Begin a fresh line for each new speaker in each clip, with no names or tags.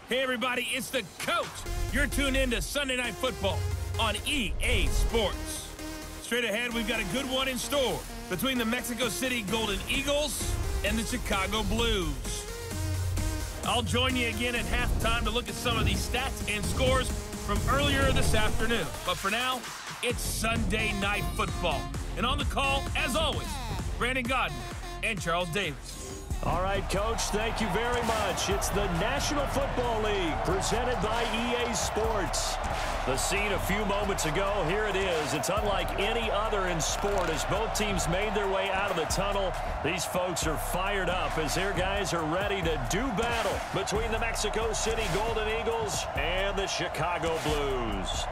Hey everybody, it's the coach. You're tuned in to Sunday Night Football on EA Sports. Straight ahead, we've got a good one in store between the Mexico City Golden Eagles and the Chicago Blues. I'll join you again at halftime to look at some of these stats and scores from earlier this afternoon. But for now, it's Sunday Night Football. And on the call, as always, Brandon Godden and Charles Davis.
All right, Coach, thank you very much. It's the National Football League presented by EA Sports. The scene a few moments ago, here it is. It's unlike any other in sport as both teams made their way out of the tunnel. These folks are fired up as their guys are ready to do battle between the Mexico City Golden Eagles and the Chicago Blues.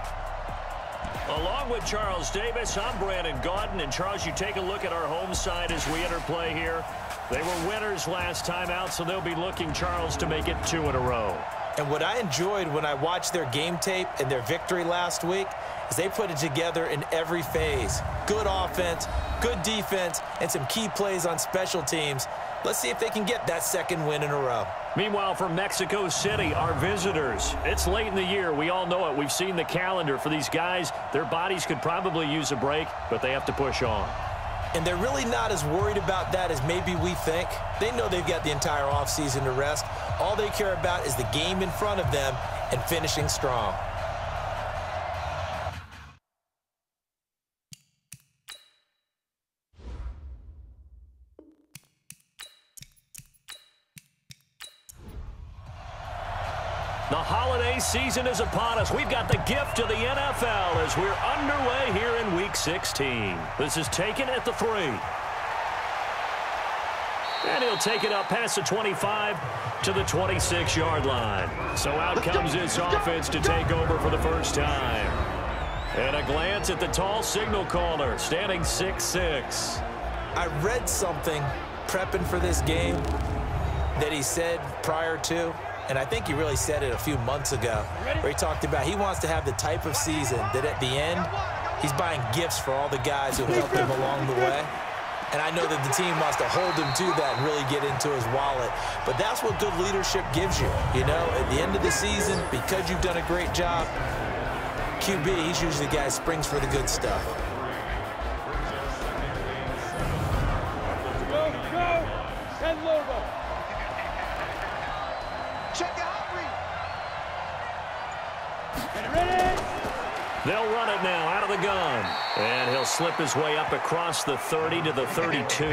Along with Charles Davis, I'm Brandon Godden. And Charles, you take a look at our home side as we enter play here. They were winners last time out, so they'll be looking, Charles, to make it 2 in a row.
And what I enjoyed when I watched their game tape and their victory last week is they put it together in every phase. Good offense, good defense, and some key plays on special teams. Let's see if they can get that second win in a row.
Meanwhile, for Mexico City, our visitors, it's late in the year. We all know it. We've seen the calendar for these guys. Their bodies could probably use a break, but they have to push on.
And they're really not as worried about that as maybe we think. They know they've got the entire offseason to rest. All they care about is the game in front of them and finishing strong.
The holiday season is upon us. We've got the gift of the NFL as we're underway here in Week 16. This is taken at the 3. And he'll take it up past the 25 to the 26-yard line. So out comes this offense to take over for the first time. And a glance at the tall signal caller, standing 6'6".
I read something prepping for this game that he said prior to, and I think he really said it a few months ago, where he talked about he wants to have the type of season that at the end, he's buying gifts for all the guys who helped him along the way. And I know that the team wants to hold him to that and really get into his wallet. But that's what good leadership gives you. You know, at the end of the season, because you've done a great job, QB, he's usually the guy who springs for the good stuff.
Go! Send logo. Check out read. Get ready.
They'll run it now out of the gun. And he'll slip his way up across the 30 to the 32.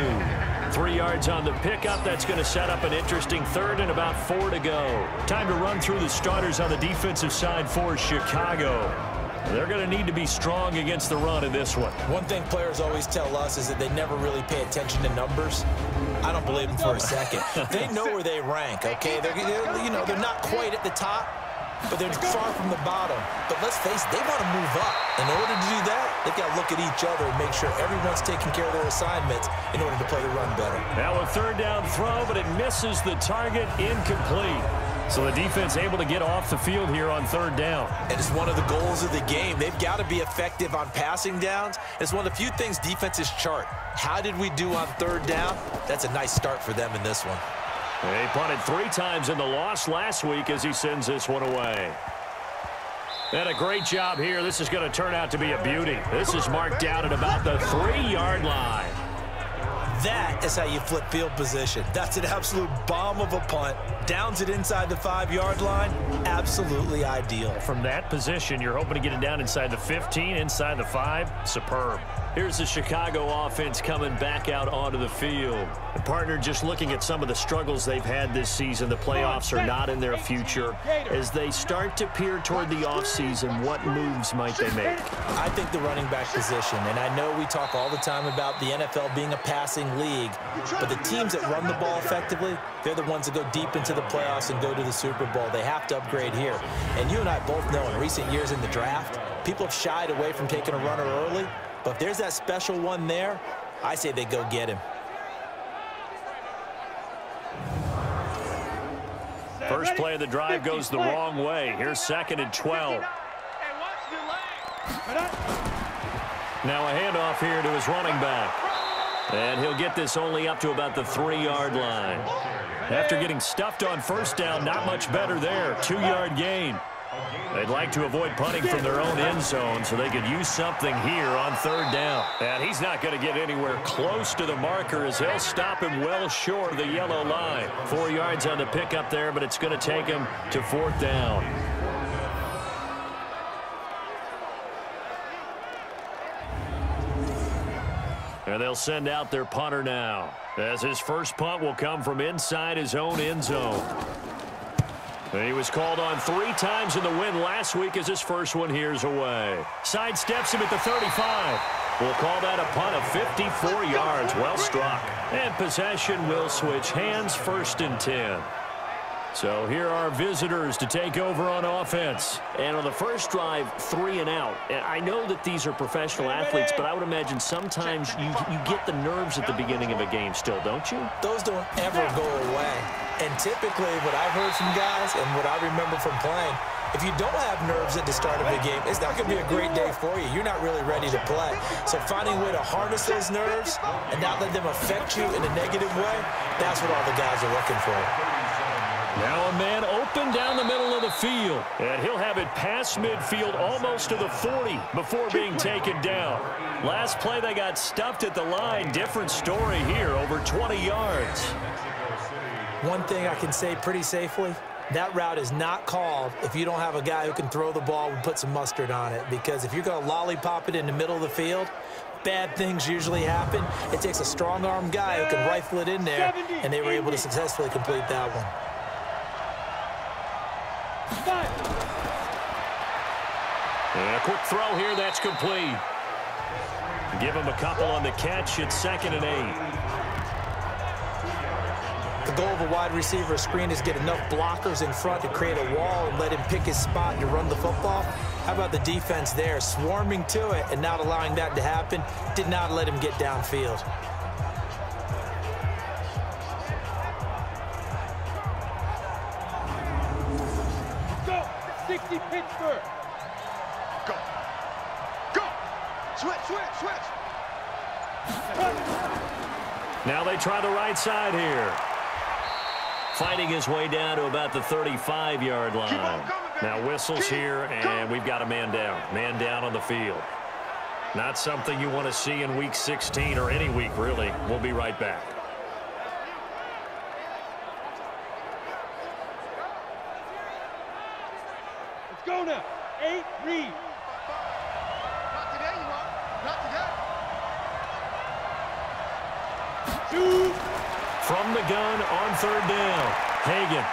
3 yards on the pickup. That's going to set up an interesting third and about 4 to go. Time to run through the starters on the defensive side for Chicago. They're going to need to be strong against the run in this one.
One thing players always tell us is that they never really pay attention to numbers. I don't believe them for a second. They know where they rank, okay? They're not quite at the top, but they're far from the bottom. But let's face it, they want to move up. In order to do that, they've got to look at each other and make sure everyone's taking care of their assignments in order to play the run better.
Now a third down throw, but it misses the target, incomplete. So the defense able to get off the field here on third down.
And it's one of the goals of the game. They've got to be effective on passing downs. It's one of the few things defenses chart. How did we do on third down? That's a nice start for them in this one.
They punted 3 times in the loss last week as he sends this one away. And a great job here. This is going to turn out to be a beauty. This is marked down at about the 3-yard line.
That is how you flip field position. That's an absolute bomb of a punt. Downs it inside the 5-yard line. Absolutely ideal.
From that position, you're hoping to get it down inside the 15, inside the 5. Superb. Here's the Chicago offense coming back out onto the field. The partner, just looking at some of the struggles they've had this season, the playoffs are not in their future. As they start to peer toward the offseason, what moves might they make?
I think the running back position, and I know we talk all the time about the NFL being a passing league, but the teams that run the ball effectively, they're the ones that go deep into the playoffs and go to the Super Bowl. They have to upgrade here. And you and I both know in recent years in the draft, people have shied away from taking a runner early. But if there's that special one there, I say they go get him.
First play of the drive goes the wrong way. Here's 2nd and 12. Now a handoff here to his running back. And he'll get this only up to about the 3-yard line. After getting stuffed on first down, not much better there. 2-yard gain. They'd like to avoid punting from their own end zone so they could use something here on 3rd down. And he's not going to get anywhere close to the marker as he'll stop him well short of the yellow line. 4 yards on the pickup there, but it's going to take him to 4th down. And they'll send out their punter now, as his first punt will come from inside his own end zone. He was called on 3 times in the win last week as his first one here's away. Sidesteps him at the 35. We'll call that a punt of 54 yards. Well struck. And possession will switch hands, 1st and 10. So here are visitors to take over on offense. And on the first drive, 3 and out. I know that these are professional athletes, but I would imagine sometimes you get the nerves at the beginning of a game still, don't you?
Those don't ever go away. And typically what I've heard from guys and what I remember from playing, if you don't have nerves at the start of a game, it's not going to be a great day for you. You're not really ready to play. So finding a way to harness those nerves and not let them affect you in a negative way, that's what all the guys are looking for.
Now a man open down the middle of the field. And he'll have it past midfield almost to the 40 before being taken down. Last play they got stuffed at the line. Different story here, over 20 yards.
One thing I can say pretty safely, that route is not called if you don't have a guy who can throw the ball and put some mustard on it. Because if you're going to lollipop it in the middle of the field, bad things usually happen. It takes a strong-arm guy who can rifle it in there, and they were able to successfully complete that one.
And a quick throw here, that's complete. Give him a couple on the catch. It's 2nd and 8.
The goal of a wide receiver screen is get enough blockers in front to create a wall and let him pick his spot to run the football. How about the defense there, swarming to it and not allowing that to happen? Did not let him get downfield.
Go! 60 Pittsburgh!
Go! Go! Switch!
Now they try the right side here. Fighting his way down to about the 35-yard line. Now whistles here, and we've got a man down. Man down on the field. Not something you want to see in Week 16 or any week, really. We'll be right back.
Let's go now. 8, read.
Not today, you are. Not today.
2.
From the gun on 3rd down. Hagan.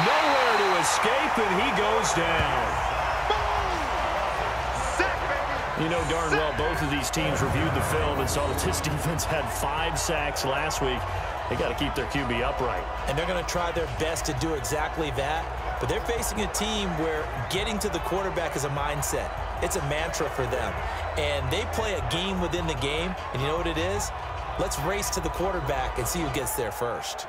Nowhere to escape, and he goes down.
Sack, baby.
You know darn well both of these teams reviewed the film and saw that this defense had 5 sacks last week. They got to keep their QB upright.
And they're going to try their best to do exactly that. But they're facing a team where getting to the quarterback is a mindset. It's a mantra for them. And they play a game within the game. And you know what it is? Let's race to the quarterback and see who gets there first.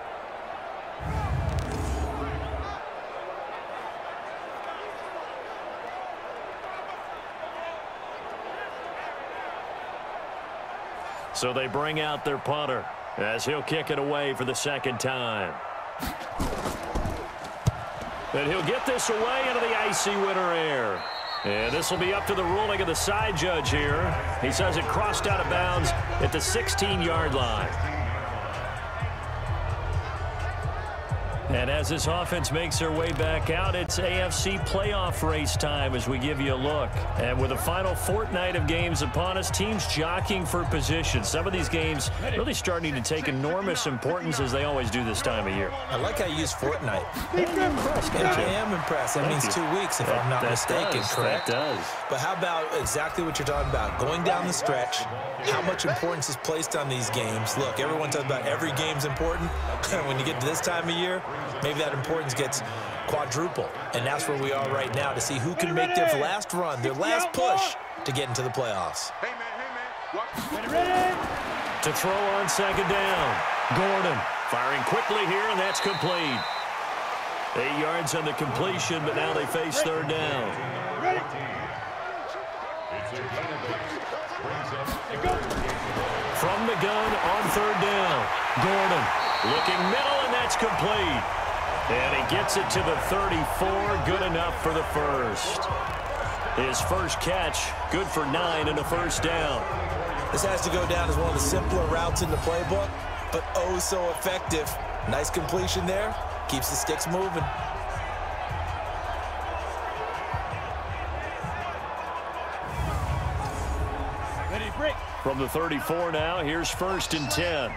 So they bring out their punter as he'll kick it away for the 2nd time. And he'll get this away into the icy winter air. And this will be up to the ruling of the side judge here. He says it crossed out of bounds at the 16-yard line. And as this offense makes their way back out, it's AFC playoff race time as we give you a look. And with the final fortnight of games upon us, teams jockeying for position. Some of these games really starting to take enormous importance as they always do this time of year.
I like how you use fortnight. I'm impressed. I am impressed. That means 2 weeks, if I'm not mistaken, correct?
That does.
But how about exactly what you're talking about? Going down the stretch, how much importance is placed on these games? Look, everyone talks about every game's important. When you get to this time of year, maybe that importance gets quadruple. And that's where we are right now to see who can make their last run, their last push to get into the playoffs.
Hey, man.
Ready?
To throw on 2nd down. Gordon firing quickly here, and that's complete. 8 yards on the completion, but now they face 3rd down.
Ready?
From the gun on 3rd down. Gordon Looking middle, and that's complete. And he gets it to the 34. Good enough for the first. His first catch, good for 9 and a first down.
This has to go down as one of the simpler routes in the playbook, but oh so effective. Nice completion there. Keeps the sticks moving.
Ready, break.
From the 34 now, here's 1st and 10.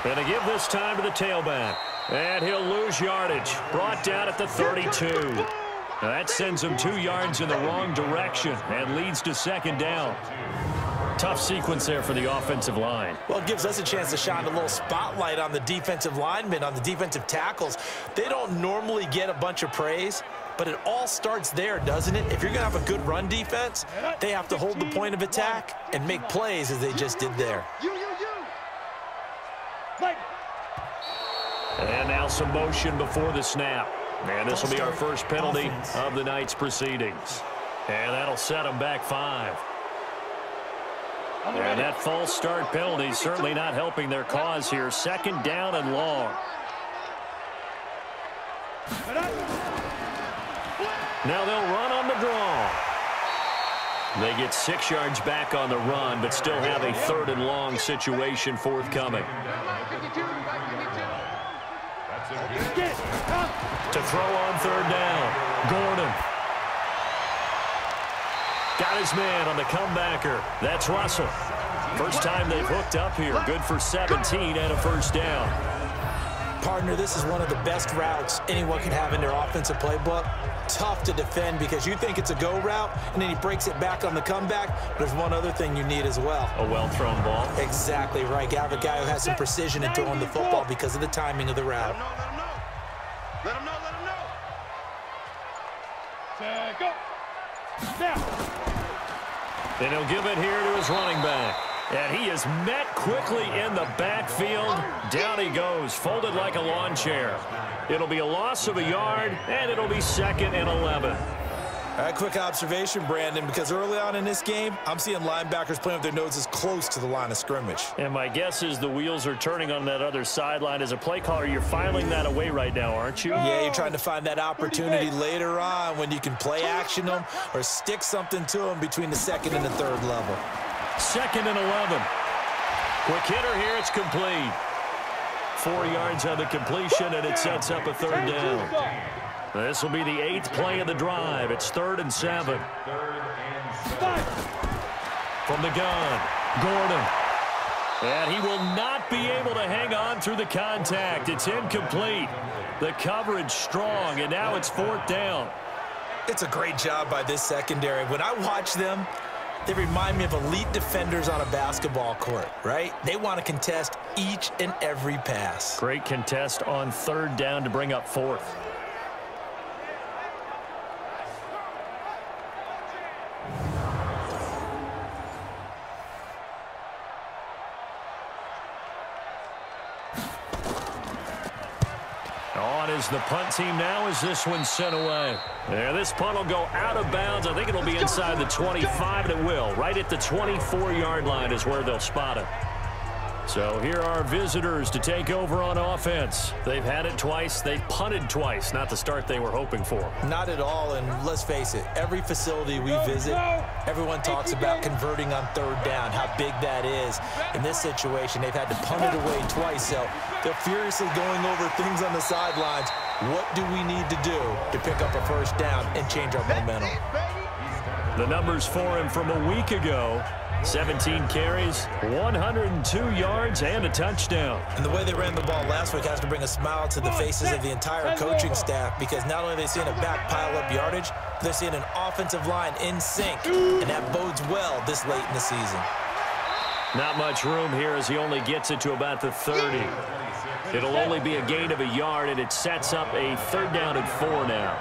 And to give this time to the tailback. And he'll lose yardage. Brought down at the 32. Now that sends him 2 yards in the wrong direction and leads to 2nd down. Tough sequence there for the offensive line.
Well, it gives us a chance to shine a little spotlight on the defensive linemen, on the defensive tackles. They don't normally get a bunch of praise, but it all starts there, doesn't it? If you're going to have a good run defense, they have to hold the point of attack and make plays as they just did there.
And now some motion before the snap. And this will be our first penalty of the night's proceedings. And that'll set them back 5. And that false start penalty certainly not helping their cause here. 2nd down and long. Now they'll run on the draw. They get 6 yards back on the run, but still have a 3rd and long situation forthcoming. To throw on 3rd down. Gordon. Got his man on the comebacker. That's Russell. First time they've hooked up here. Good for 17 and a first down.
Partner, this is one of the best routes anyone can have in their offensive playbook. Tough to defend because you think it's a go route, and then he breaks it back on the comeback. There's one other thing you need as well.
A well-thrown ball.
Exactly right. You have a guy who has some precision in throwing the football because of the timing of the route.
Let him know.
Go. Now.
And he'll give it here to his running back. And he is met quickly in the backfield. Down he goes, folded like a lawn chair. It'll be a loss of a yard, and it'll be 2nd and 11.
All right, quick observation, Brandon, because early on in this game, I'm seeing linebackers playing with their noses close to the line of scrimmage.
And my guess is the wheels are turning on that other sideline. As a play caller, you're filing that away right now, aren't you?
Yeah, you're trying to find that opportunity later on when you can play action them or stick something to them between the 2nd and the 3rd level.
2nd and 11. Quick hitter here, it's complete. 4 yards on the completion, and it sets up a 3rd down. This will be the 8th play of the drive. It's 3rd and 7. From the gun, Gordon. And he will not be able to hang on through the contact. It's incomplete. The coverage strong, and now it's 4th down.
It's a great job by this secondary. When I watch them, they remind me of elite defenders on a basketball court, right? They want to contest each and every pass.
Great contest on 3rd down to bring up 4th. On is the punt team now as this one's sent away. Yeah, this punt will go out of bounds. I think it'll be inside the 25, and it will. Right at the 24-yard line is where they'll spot it. So here are visitors to take over on offense. They've had it twice. They've punted twice. Not the start they were hoping for.
Not at all, and let's face it, every facility we visit, everyone talks about converting on 3rd down, how big that is. In this situation, they've had to punt it away twice, so they're furiously going over things on the sidelines. What do we need to do to pick up a 1st down and change our momentum?
The numbers for him from a week ago: 17 carries, 102 yards, and a touchdown.
And the way they ran the ball last week has to bring a smile to the faces of the entire coaching staff, because not only are they seeing a back pile up yardage, they're seeing an offensive line in sync, and that bodes well this late in the season.
Not much room here as he only gets it to about the 30. It'll only be a gain of a yard, and it sets up a 3rd down and 4 now.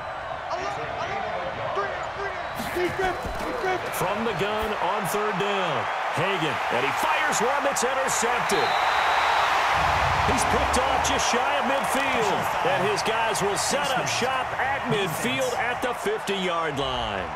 From the gun on 3rd down, Hagan, and he fires one that's intercepted. He's picked off just shy of midfield, and his guys will set up shop at midfield at the 50-yard line.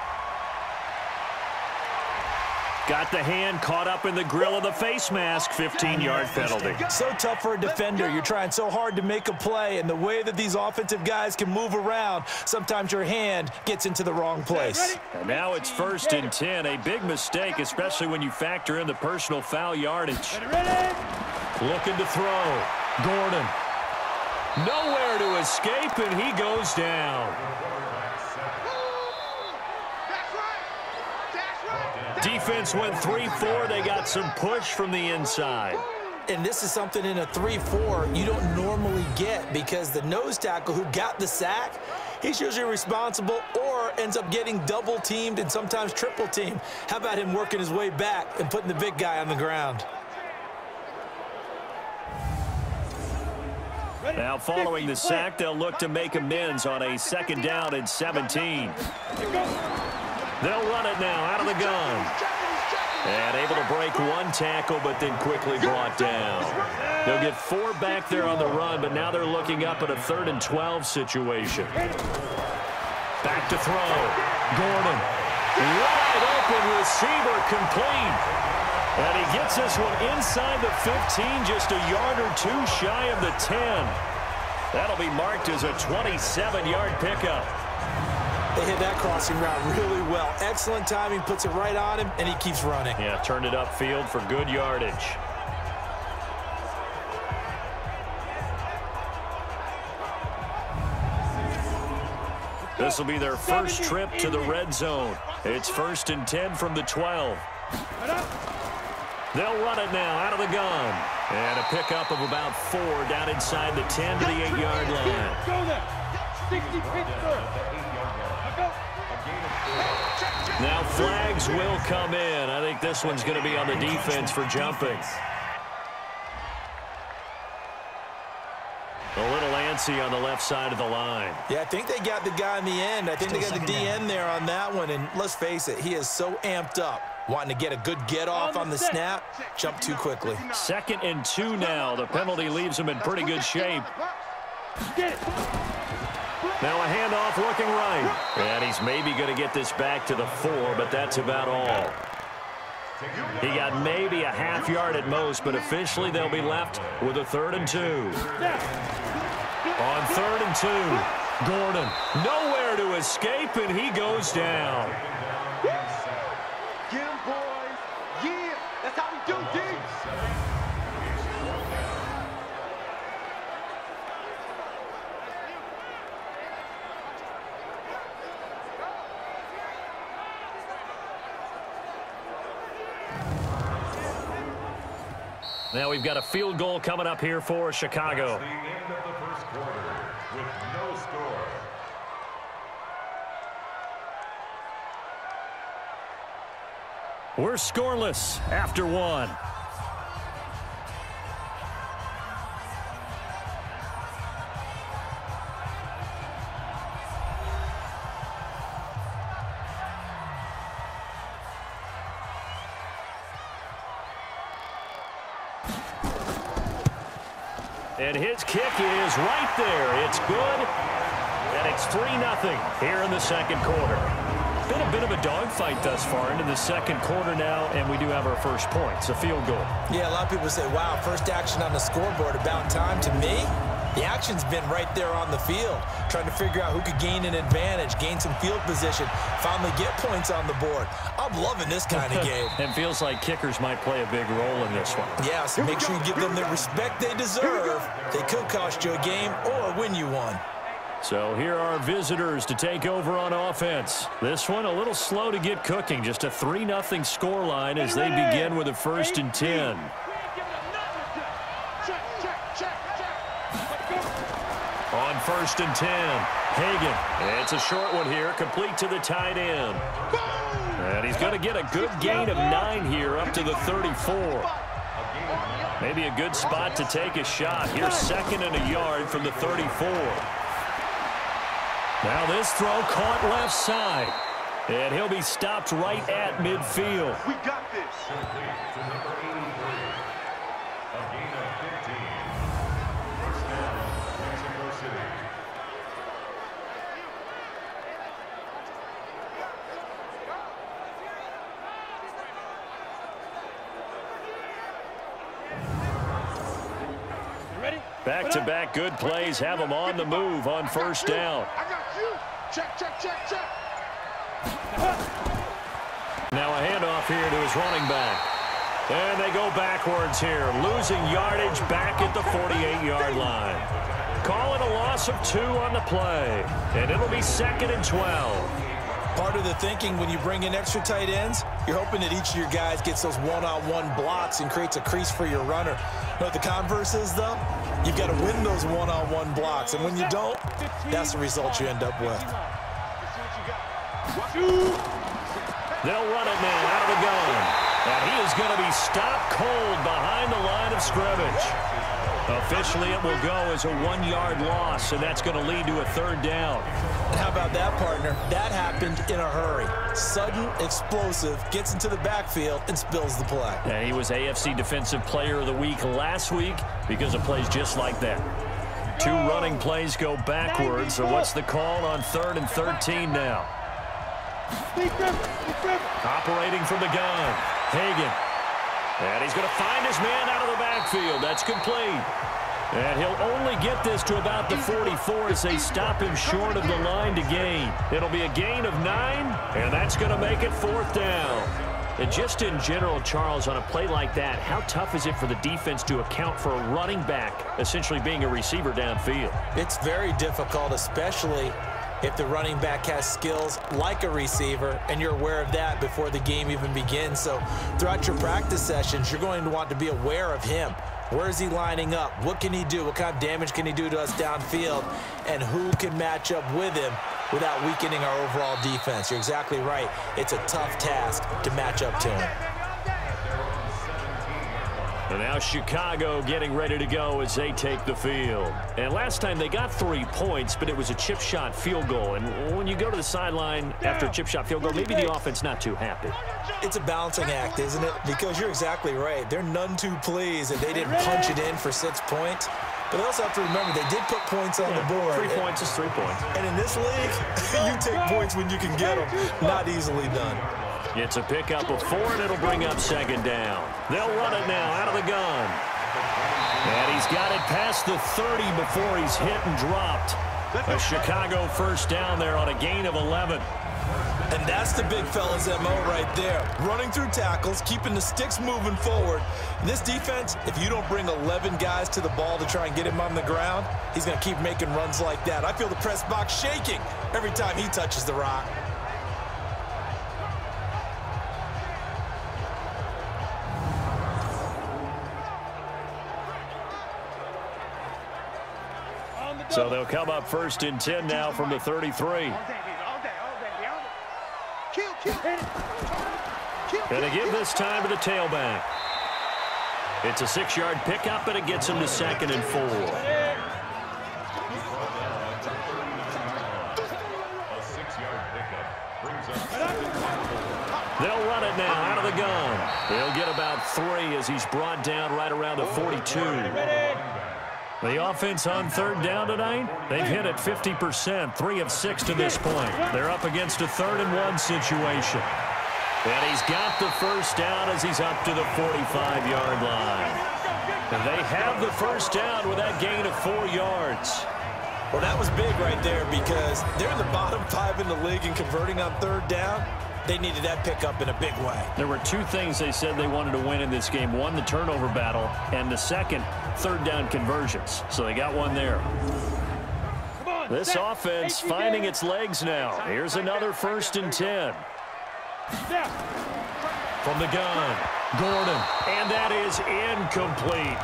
Got the hand caught up in the grill of the face mask. 15-yard penalty.
So tough for a defender. You're trying so hard to make a play, and the way that these offensive guys can move around, sometimes your hand gets into the wrong place.
And now it's 1st and 10. A big mistake, especially when you factor in the personal foul yardage. Looking to throw. Gordon. Nowhere to escape, and he goes down. Defense went 3-4. They got some push from the inside.
And this is something in a 3-4 you don't normally get, because the nose tackle who got the sack, he's usually responsible or ends up getting double-teamed and sometimes triple-teamed. How about him working his way back and putting the big guy on the ground?
Now following the sack, they'll look to make amends on a 2nd down and 17. They'll run it now out of the gun. And able to break one tackle, but then quickly brought down. They'll get 4 back there on the run, but now they're looking up at a 3rd and 12 situation. Back to throw. Gordon. Wide open receiver, complete. And he gets this one inside the 15, just a yard or 2 shy of the 10. That'll be marked as a 27-yard pickup.
They hit that crossing route really well. Excellent timing, puts it right on him, and he keeps running.
Yeah, turned it upfield for good yardage. This will be their first trip to the red zone. It's 1st and 10 from the 12. They'll run it now out of the gun. And a pickup of about 4 down inside the 10 to the 8-yard line.
Go there. 60 Pittsburgh.
Now flags will come in. I think this one's going to be on the defense for jumping. A little antsy on the left side of the line.
Yeah, I think they got the guy in the end. I think they got the DN there on that one. And let's face it, he is so amped up, wanting to get a good get-off on the snap, jump too quickly.
2nd and 2 now. The penalty leaves him in pretty good shape. Now a handoff looking right. And he's maybe going to get this back to the 4, but that's about all. He got maybe a half yard at most, but officially they'll be left with a 3rd and 2. On 3rd and 2, Gordon nowhere to escape, and he goes down.
Get him, boys. Yeah, that's how we do things.
Now we've got a field goal coming up here for Chicago.
The end of the first quarter with no score.
We're scoreless after 1. And his kick is right there. It's good. And it's 3-0 here in the 2nd quarter. Been a bit of a dogfight thus far into the 2nd quarter now, and we do have our first points, a field goal.
Yeah, a lot of people say, wow, first action on the scoreboard, about time. To me, the action's been right there on the field, trying to figure out who could gain an advantage, gain some field position, finally get points on the board. I'm loving this kind of game.
It feels like kickers might play a big role in this one.
Yeah, so make sure you give them the respect they deserve. They could cost you a game or win you one.
So here are visitors to take over on offense. This one a little slow to get cooking. Just a 3-0 scoreline as they begin with a 1st and 10. On 1st and 10, Hagan. It's a short one here, complete to the tight end. And he's going to get a good gain of 9 here up to the 34. Maybe a good spot to take a shot. Here's 2nd and a yard from the 34. Now this throw caught left side. And he'll be stopped right at midfield.
We got this.
A gain of 15. First down, Mexico City.
Back-to-back good plays have them on the move on first down.
I got you. Check, check, check, check.
Now a handoff here to his running back. And they go backwards here, losing yardage back at the 48-yard line. Calling a loss of 2 on the play, and it'll be 2nd and 12.
Part of the thinking when you bring in extra tight ends, you're hoping that each of your guys gets those one-on-one blocks and creates a crease for your runner. You know what the converse is, though? You've got to win those one-on-one blocks, and when you don't, that's the result you end up with.
They'll run it now out of the gun. And he is going to be stopped cold behind the line of scrimmage. Officially, it will go as a 1-yard loss, and that's going to lead to a 3rd down.
How about that, partner? That happened in a hurry. Sudden, explosive, gets into the backfield, and spills the play.
And he was AFC Defensive Player of the Week last week because of plays just like that. 2 running plays go backwards, so what's the call on 3rd and 13 now? Operating from the gun, Hagan. And he's going to find his man out of the backfield. That's complete. And he'll only get this to about the 44 as they stop him short of the line to gain. It'll be a gain of 9, and that's going to make it 4th down. And just in general, Charles, on a play like that, how tough is it for the defense to account for a running back essentially being a receiver downfield?
It's very difficult, especially if the running back has skills like a receiver, and you're aware of that before the game even begins. So throughout your practice sessions, you're going to want to be aware of him. Where is he lining up? What can he do? What kind of damage can he do to us downfield? And who can match up with him without weakening our overall defense? You're exactly right. It's a tough task to match up to him.
And now Chicago getting ready to go as they take the field. And last time they got 3 points, but it was a chip shot field goal. And when you go to the sideline after a chip shot field goal, maybe the offense not too happy.
It's a balancing act, isn't it? Because you're exactly right. They're none too pleased that they didn't punch it in for 6 points. But they also have to remember they did put points on the board.
3 points is 3 points.
And in this league, you take points when you can get them. Not easily done.
It's a pickup of 4, and it'll bring up 2nd down. They'll run it now out of the gun. And he's got it past the 30 before he's hit and dropped. A Chicago 1st down there on a gain of 11.
And that's the big fella's MO right there. Running through tackles, keeping the sticks moving forward. This defense, if you don't bring 11 guys to the ball to try and get him on the ground, he's going to keep making runs like that. I feel the press box shaking every time he touches the rock.
So they'll come up 1st and 10 now from the 33. And they give this time to the tailback. It's a 6-yard pickup, and it gets him to 2nd and 4. They'll run it now out of the gun. They'll get about 3 as he's brought down right around the 42. The offense on 3rd down tonight, they've hit it 50%, 3 of 6 to this point. They're up against a 3rd and 1 situation. And he's got the 1st down as he's up to the 45-yard line. And they have the 1st down with that gain of 4 yards.
Well, that was big right there because they're in the bottom 5 in the league in converting on 3rd down. They needed that pickup in a big way.
There were 2 things they said they wanted to win in this game. 1, the turnover battle, and the 2nd, 3rd down conversions. So they got 1 there. This offense finding its legs now. Here's another 1st and 10. From the gun, Gordon, and that is incomplete.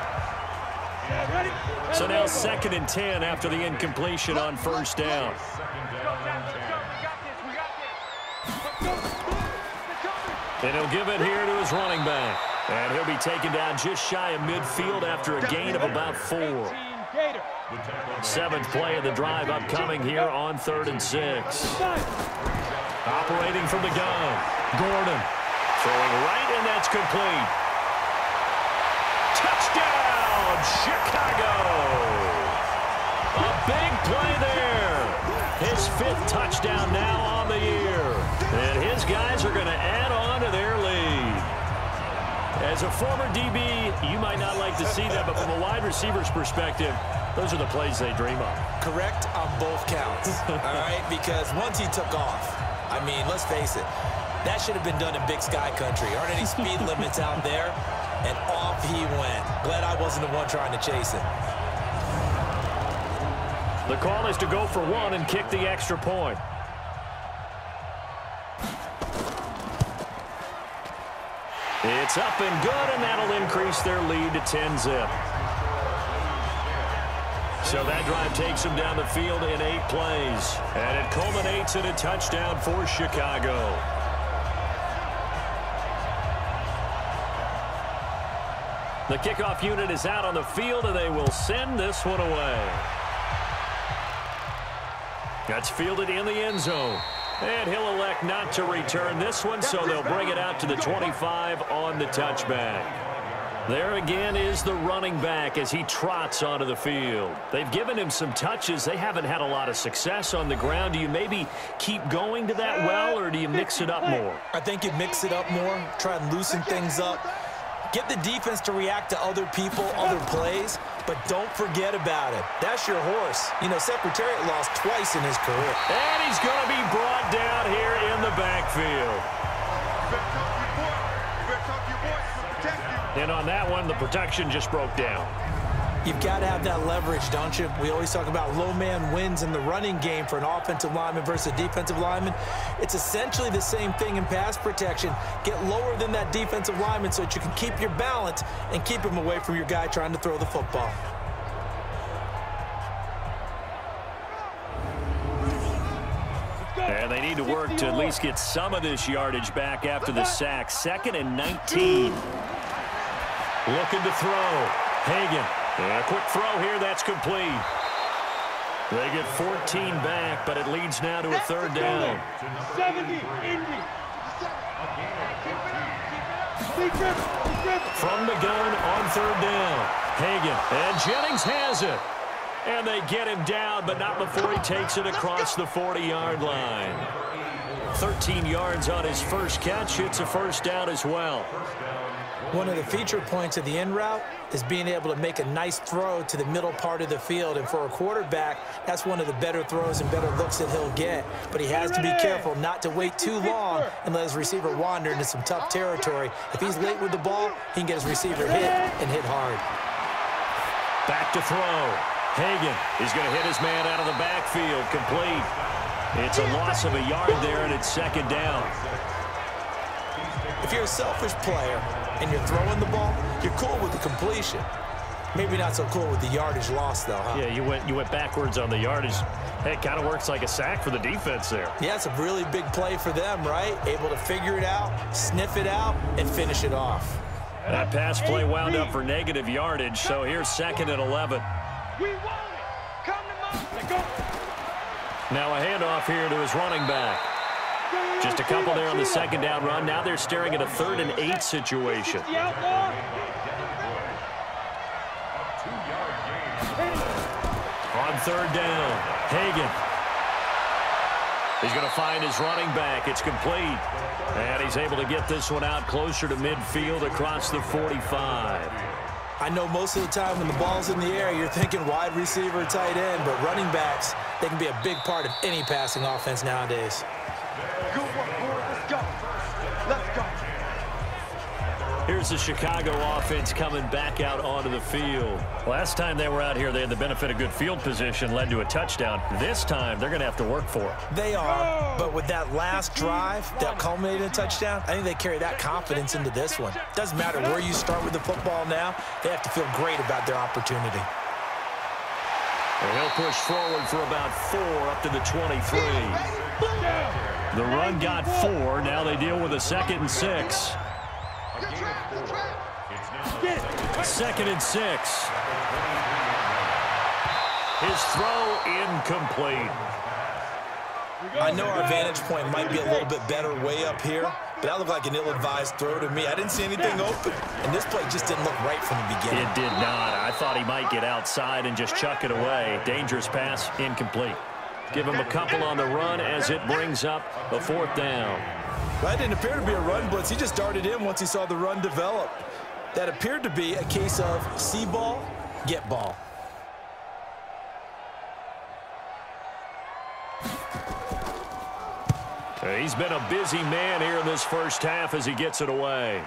So now 2nd and 10 after the incompletion on 1st down. And he'll give it here to his running back. And he'll be taken down just shy of midfield after a gain of about 4. 7th play of the drive upcoming here on 3rd and 6. Operating from the gun, Gordon. Throwing right, and that's complete. Touchdown, Chicago! A big play there. His 5th touchdown now on the year. And his guys are going to add on to their lead. As a former DB, you might not like to see that, but from a wide receiver's perspective, those are the plays they dream of.
Correct on both counts, all right? Because once he took off, I mean, let's face it, that should have been done in Big Sky country. Aren't any speed limits out there? And off he went. Glad I wasn't the one trying to chase him.
The call is to go for one and kick the extra point. It's up and good, and that'll increase their lead to 10-zip. So that drive takes them down the field in 8 plays. And it culminates in a touchdown for Chicago. The kickoff unit is out on the field, and they will send this one away. That's fielded in the end zone. And he'll elect not to return this one, so they'll bring it out to the 25 on the touchback. There again is the running back as he trots onto the field. They've given him some touches. They haven't had a lot of success on the ground. Do you maybe keep going to that well, or do you mix it up more?
I think you mix it up more, try and loosen things up. Get the defense to react to other people, other plays, but don't forget about it. That's your horse. You know, Secretariat lost twice in his career.
And he's going to be brought down here in the backfield. And on that one, the protection just broke down.
You've got to have that leverage, don't you? We always talk about low man wins in the running game for an offensive lineman versus a defensive lineman. It's essentially the same thing in pass protection. Get lower than that defensive lineman so that you can keep your balance and keep him away from your guy trying to throw the football.
And they need to work to at least get some of this yardage back after the sack. 2nd and 19. Looking to throw. Hagan. A quick throw here. That's complete. They get 14 back, but it leads now to a 3rd down.
70, Indy.
From the gun on 3rd down. Hagan. And Jennings has it. And they get him down, but not before he takes it across the 40-yard line. 13 yards on his first catch. It's a 1st down as well.
One of the feature points of the in route is being able to make a nice throw to the middle part of the field. And for a quarterback, that's one of the better throws and better looks that he'll get. But he has to be careful not to wait too long and let his receiver wander into some tough territory. If he's late with the ball, he can get his receiver hit and hit hard.
Back to throw. Hagan is going to hit his man out of the backfield. Complete. It's a loss of a yard there, and it's 2nd down.
If you're a selfish player and you're throwing the ball, you're cool with the completion. Maybe not so cool with the yardage loss, though, huh?
Yeah, you went backwards on the yardage. Hey, it kind of works like a sack for the defense there.
Yeah, it's a really big play for them, right? Able to figure it out, sniff it out, and finish it off.
That pass play wound up for negative yardage, so here's 2nd and 11.
We want it. Come to go.
Now a handoff here to his running back. Just a couple there on the 2nd down run. Now they're staring at a 3rd and 8 situation. On 3rd down, Hagan. He's going to find his running back. It's complete. And he's able to get this one out closer to midfield across the 45.
I know most of the time when the ball's in the air, you're thinking wide receiver, tight end, but running backs, they can be a big part of any passing offense nowadays.
Good one, boy. Let's go. Let's go.
Here's the Chicago offense coming back out onto the field. Last time they were out here, they had the benefit of good field position, led to a touchdown. This time, they're going to have to work for it.
They are, but with that last drive that culminated in a touchdown, I think they carry that confidence into this one. Doesn't matter where you start with the football now, they have to feel great about their opportunity.
And he'll push forward for about 4 up to the 23. The run got 4. Now they deal with a 2nd and 6. 2nd and 6. His throw incomplete.
I know our vantage point might be a little bit better way up here, but that looked like an ill-advised throw to me. I didn't see anything open, and this play just didn't look right from the beginning.
It did not. I thought he might get outside and just chuck it away. Dangerous pass, incomplete. Give him a couple on the run as it brings up a 4th down.
Well, that didn't appear to be a run blitz. He just darted in once he saw the run develop. That appeared to be a case of see ball, get ball.
He's been a busy man here in this first half as he gets it away.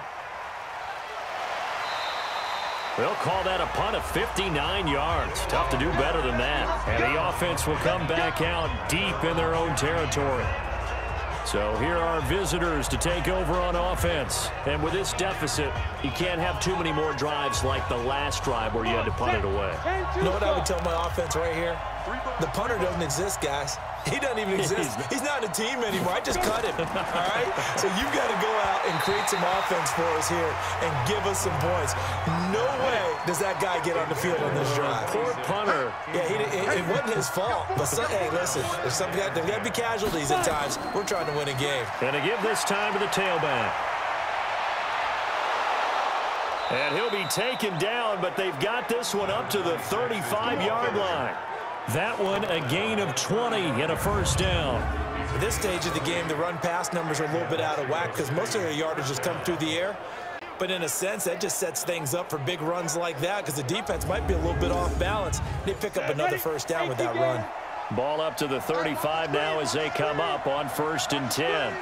They'll call that a punt of 59 yards. Tough to do better than that. And the offense will come back out deep in their own territory. So here are visitors to take over on offense. And with this deficit, you can't have too many more drives like the last drive where you had to punt it away.
You know what I would tell my offense right here? The punter doesn't exist, guys. He doesn't even exist. He's not in a team anymore. I just cut him, all right? So you've got to go out and create some offense for us here and give us some points. No way does that guy get on the field on this drive.
Poor punter.
Yeah, it wasn't his fault. But, hey, listen, there's got to be casualties at times. We're trying to win a game.
And to give this time to the tailback. And he'll be taken down, but they've got this one up to the 35-yard line. That one a gain of 20 and a first down.
At this stage of the game, the run-pass numbers are a little bit out of whack because most of their yardage has come through the air. But in a sense, that just sets things up for big runs like that because the defense might be a little bit off balance. They pick up another first down with that run.
Ball up to the 35 now as they come up on 1st and 10.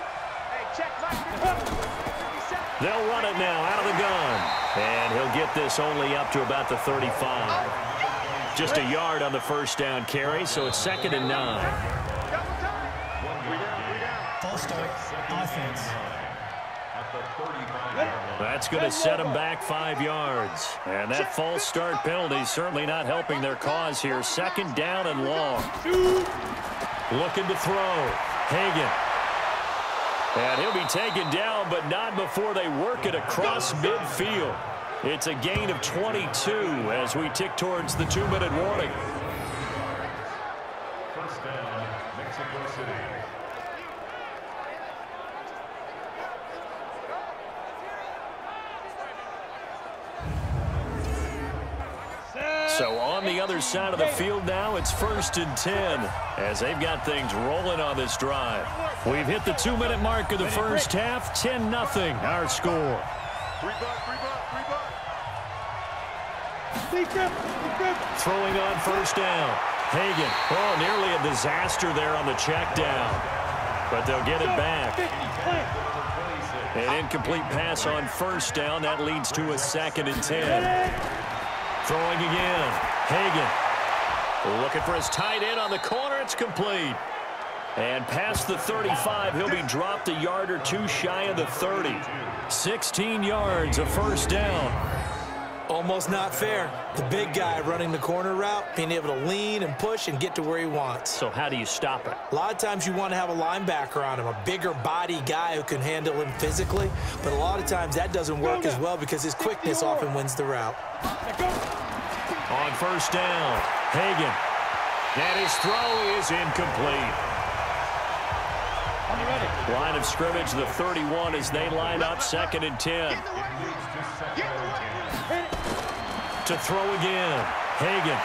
They'll run it now out of the gun. And he'll get this only up to about the 35. Just a yard on the first down carry, so it's 2nd and 9.
False start, offense.
That's going to set them back 5 yards. And that false start penalty is certainly not helping their cause here. 2nd down and long. Looking to throw. Hagan. And he'll be taken down, but not before they work it across midfield. It's a gain of 22 as we tick towards the 2-minute warning.
First down, Mexico City.
So on the other side of the field now, it's 1st and 10 as they've got things rolling on this drive. We've hit the 2-minute mark of the first half, 10-0 our score. Throwing on first down. Hagan. Oh, nearly a disaster there on the check down. But they'll get it back. An incomplete pass on first down. That leads to a 2nd and 10. Throwing again. Hagan. Looking for his tight end on the corner. It's complete. And past the 35, he'll be dropped a yard or two shy of the 30. 16 yards, a first down.
Almost not fair. The big guy running the corner route, being able to lean and push and get to where he wants.
So how do you stop it?
A lot of times you want to have a linebacker on him, a bigger body guy who can handle him physically. But a lot of times that doesn't work as well because his quickness often wins the route.
On first down, Hagan. And his throw is incomplete. Line of scrimmage, the 31 as they line up, 2nd and 10. To throw again, Hagan.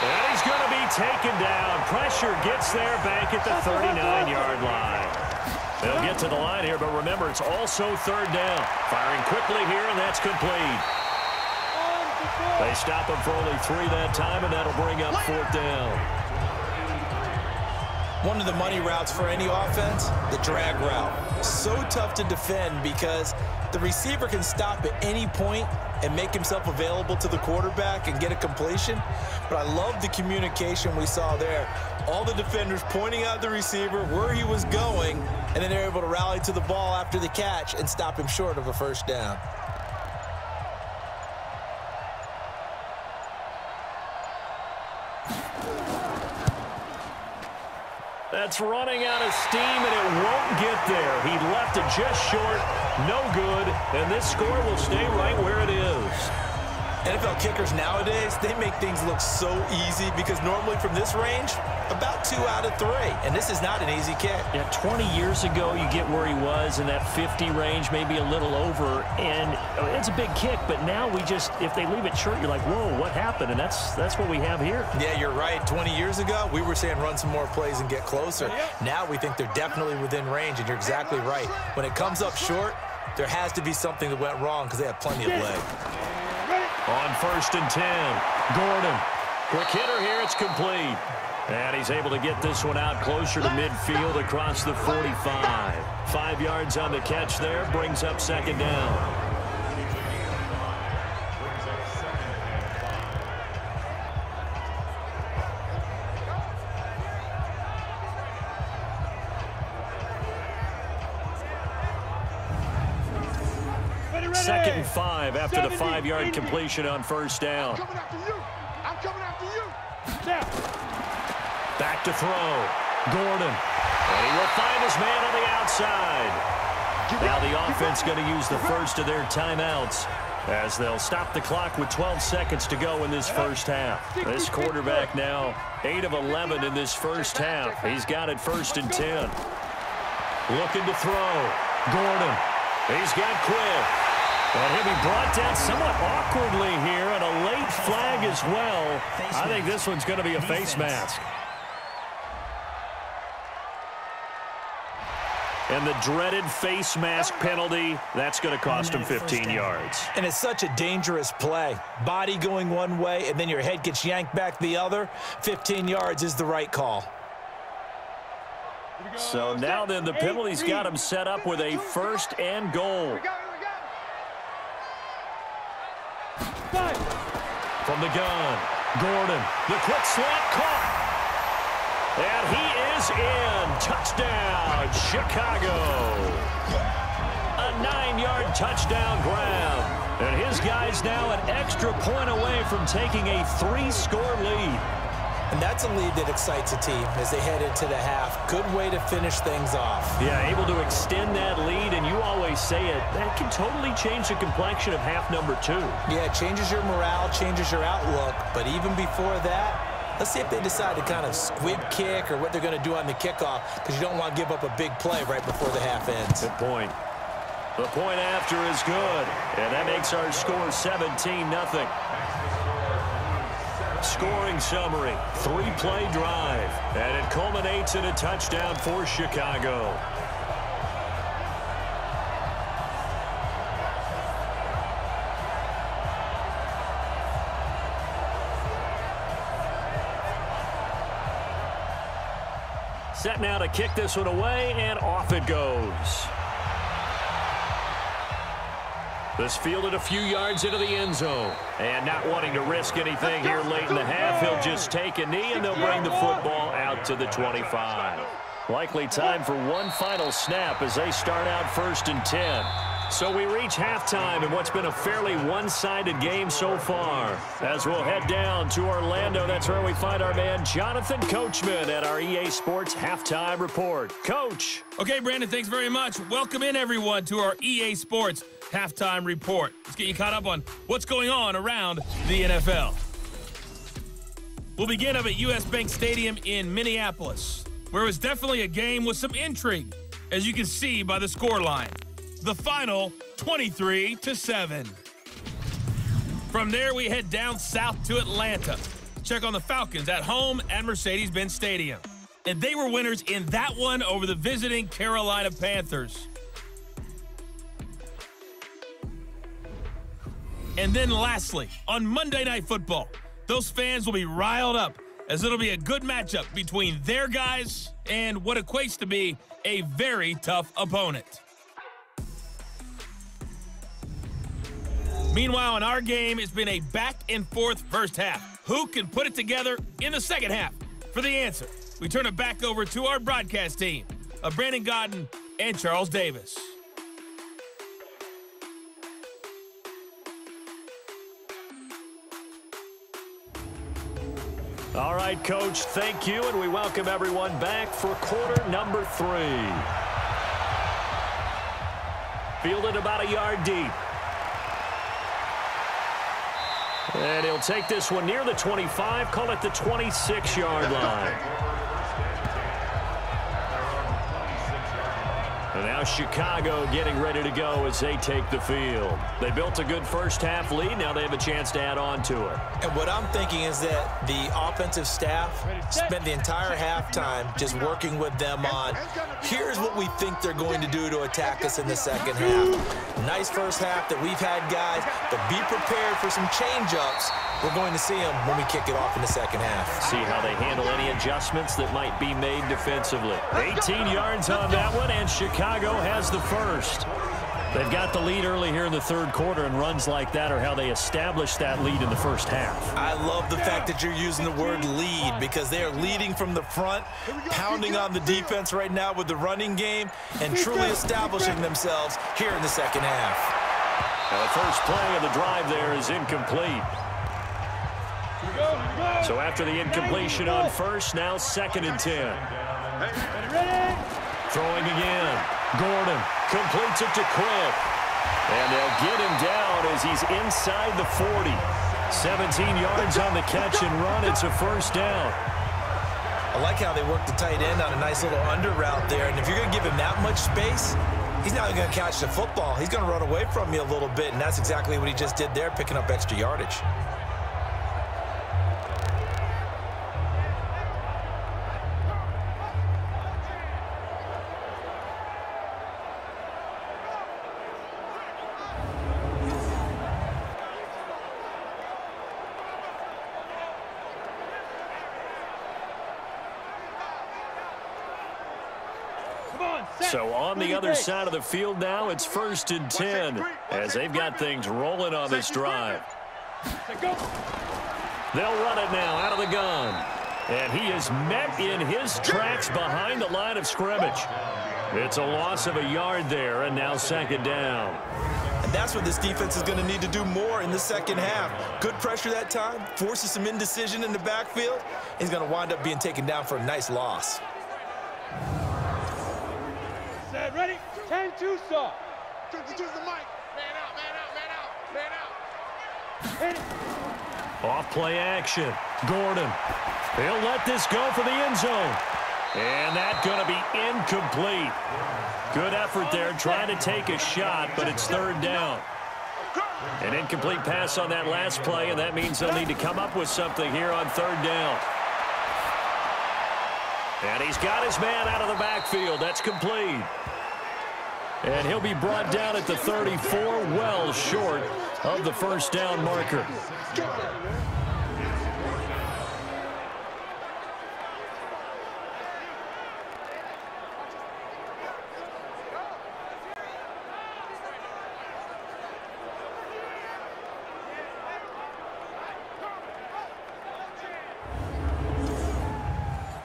And he's going to be taken down. Pressure gets there back at the 39-yard line. They'll get to the line here, but remember, it's also 3rd down. Firing quickly here, and that's complete. They stop him for only 3 that time, and that'll bring up 4th down.
One of the money routes for any offense, the drag route. So tough to defend because the receiver can stop at any point and make himself available to the quarterback and get a completion. But I love the communication we saw there. All the defenders pointing out the receiver, where he was going, and then they're able to rally to the ball after the catch and stop him short of a first down.
That's running out of steam, and it won't get there. He left it just short, no good, and this score will stay right where it is.
NFL kickers nowadays, they make things look so easy because normally from this range, about 2 out of 3. And this is not an easy kick.
Yeah, 20 years ago, you get where he was in that 50 range, maybe a little over. And it's a big kick, but now we just, if they leave it short, you're like, whoa, what happened? And that's what we have here.
Yeah, you're right. 20 years ago, we were saying run some more plays and get closer. Now we think they're definitely within range, and you're exactly right. When it comes up short, there has to be something that went wrong because they have plenty of leg.
On 1st and 10, Gordon. Quick hitter here, it's complete. And he's able to get this one out closer to midfield across the 45. 5 yards on the catch there, brings up 2nd down. Second and 5 after the 5-yard completion on 1st down.
I'm coming after you. I'm coming after you. Now.
Back to throw. Gordon. And he will find his man on the outside. Now the offense going to use the first of their timeouts as they'll stop the clock with 12 seconds to go in this first half. This quarterback now 8 of 11 in this first half. He's got it 1st and 10. Looking to throw. Gordon. He's got Quick. And he'll be brought down somewhat awkwardly here, and a late flag as well. I think this one's going to be a face mask. And the dreaded face mask penalty, that's going to cost him 15 yards.
And it's such a dangerous play. Body going one way, and then your head gets yanked back the other. 15 yards is the right call.
So now then the penalty's got him set up with a 1st and goal. From the gun, Gordon, the quick slant caught. And he is in. Touchdown, Chicago. A 9-yard touchdown grab. And his guys now an extra point away from taking a 3-score lead.
And that's a lead that excites a team as they head into the half. Good way to finish things off.
Yeah, able to extend that lead, and you always say it, that can totally change the complexion of half number 2.
Yeah, it changes your morale, changes your outlook. But even before that, let's see if they decide to kind of squib kick or what they're going to do on the kickoff, because you don't want to give up a big play right before the half ends.
Good point. The point after is good, and that makes our score 17-0. Scoring summary, 3-play drive, and it culminates in a touchdown for Chicago. Set now to kick this one away, and off it goes. This fielded a few yards into the end zone. And not wanting to risk anything here late in the half, he'll just take a knee, and they'll bring the football out to the 25. Likely time for one final snap as they start out 1st and 10. So we reach halftime in what's been a fairly one-sided game so far. As we'll head down to Orlando, that's where we find our man Jonathan Coachman at our EA Sports Halftime Report. Coach.
Okay, Brandon, thanks very much. Welcome in, everyone, to our EA Sports Halftime Report. Let's get you caught up on what's going on around the NFL. We'll begin up at US Bank Stadium in Minneapolis, where it was definitely a game with some intrigue, as you can see by the scoreline. The final, 23-7. From there, we head down south to Atlanta. Check on the Falcons at home at Mercedes-Benz Stadium. And they were winners in that one over the visiting Carolina Panthers. And then lastly, on Monday Night Football, those fans will be riled up as it'll be a good matchup between their guys and what equates to be a very tough opponent. Meanwhile, in our game, it's been a back-and-forth first half. Who can put it together in the second half? For the answer, we turn it back over to our broadcast team of Brandon Godden and Charles Davis.
All right, Coach, thank you, and we welcome everyone back for quarter number 3. Fielded about a yard deep. And he'll take this one near the 25, call it the 26-yard line. And now Chicago getting ready to go as they take the field. They built a good first-half lead. Now they have a chance to add on to it.
And what I'm thinking is that the offensive staff spent the entire halftime just working with them on, here's what we think they're going to do to attack us in the second half. Nice first half that we've had, guys, but be prepared for some change-ups. We're going to see them when we kick it off in the second half.
See how they handle any adjustments that might be made defensively. 18 yards on that one, and Chicago has the first. They've got the lead early here in the third quarter, and runs like that are how they establish that lead in the first half.
I love the fact that you're using the word lead because they are leading from the front, pounding on the defense right now with the running game, and truly establishing themselves here in the second half.
Now the first play of the drive there is incomplete. So after the incompletion on first, now 2nd and 10. Throwing again. Gordon completes it to Quick. And they'll get him down as he's inside the 40. 17 yards on the catch and run. It's a first down.
I like how they work the tight end on a nice little under route there. And if you're going to give him that much space, he's not going to catch the football. He's going to run away from you a little bit, and that's exactly what he just did there, picking up extra yardage.
So on the other side of the field now, it's 1st and 10 as they've got things rolling on this drive. They'll run it now out of the gun. And he is met in his tracks behind the line of scrimmage. It's a loss of a yard there, and now 2nd down.
And that's what this defense is going to need to do more in the second half. Good pressure that time, forces some indecision in the backfield. He's going to wind up being taken down for a nice loss.
Ready? 10-2 saw. To the mic. Man out, man out, man out, man out.
Off play action. Gordon. He'll let this go for the end zone. And that's going to be incomplete. Good effort there trying to take a shot, but it's 3rd down. An incomplete pass on that last play, and that means they'll need to come up with something here on 3rd down. And he's got his man out of the backfield. That's complete. And he'll be brought down at the 34, well short of the first down marker.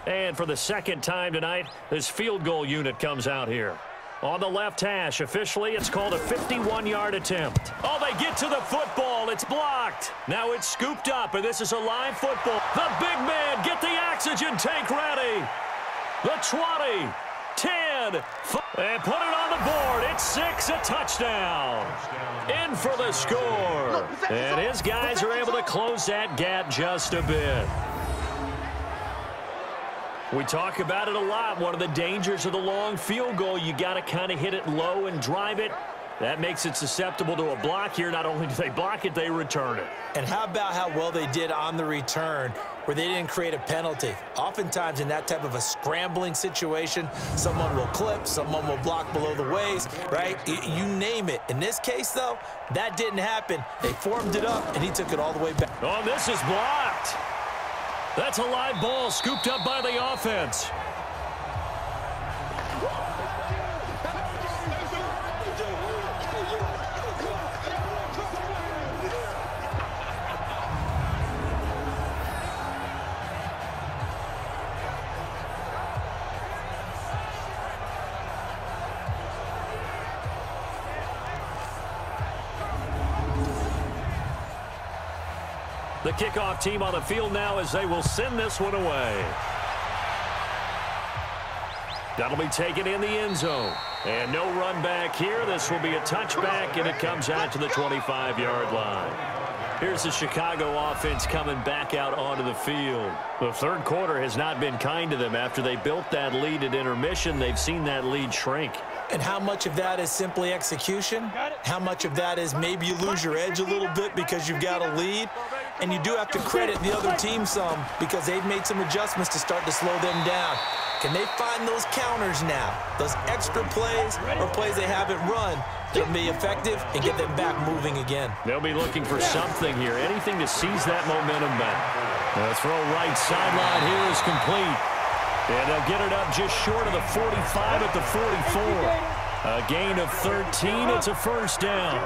And for the 2nd time tonight, this field goal unit comes out here. On the left hash, officially, it's called a 51-yard attempt. Oh, they get to the football. It's blocked. Now it's scooped up, and this is a live football. The big man, get the oxygen tank ready. The 20, 10, and put it on the board. It's 6, a touchdown. In for the score. And his guys are able to close that gap just a bit. We talk about it a lot. One of the dangers of the long field goal, you got to kind of hit it low and drive it. That makes it susceptible to a block here. Not only do they block it, they return it.
And how about how well they did on the return where they didn't create a penalty? Oftentimes in that type of a scrambling situation, someone will clip, someone will block below the waist, right? You name it. In this case, though, that didn't happen. They formed it up, and he took it all the way back.
Oh, this is blocked. That's a live ball scooped up by the offense. The kickoff team on the field now as they will send this one away. That'll be taken in the end zone. And no run back here. This will be a touchback, and it comes out to the 25-yard line. Here's the Chicago offense coming back out onto the field. The third quarter has not been kind to them. After they built that lead at intermission, they've seen that lead shrink.
And how much of that is simply execution? How much of that is maybe you lose your edge a little bit because you've got a lead? And you do have to credit the other team some because they've made some adjustments to start to slow them down. Can they find those counters now, those extra plays or plays they haven't run that will be effective and get them back moving again?
They'll be looking for something here, anything to seize that momentum back. The throw right sideline here is complete. And they'll get it up just short of the 45 at the 44. A gain of 13. It's a first down.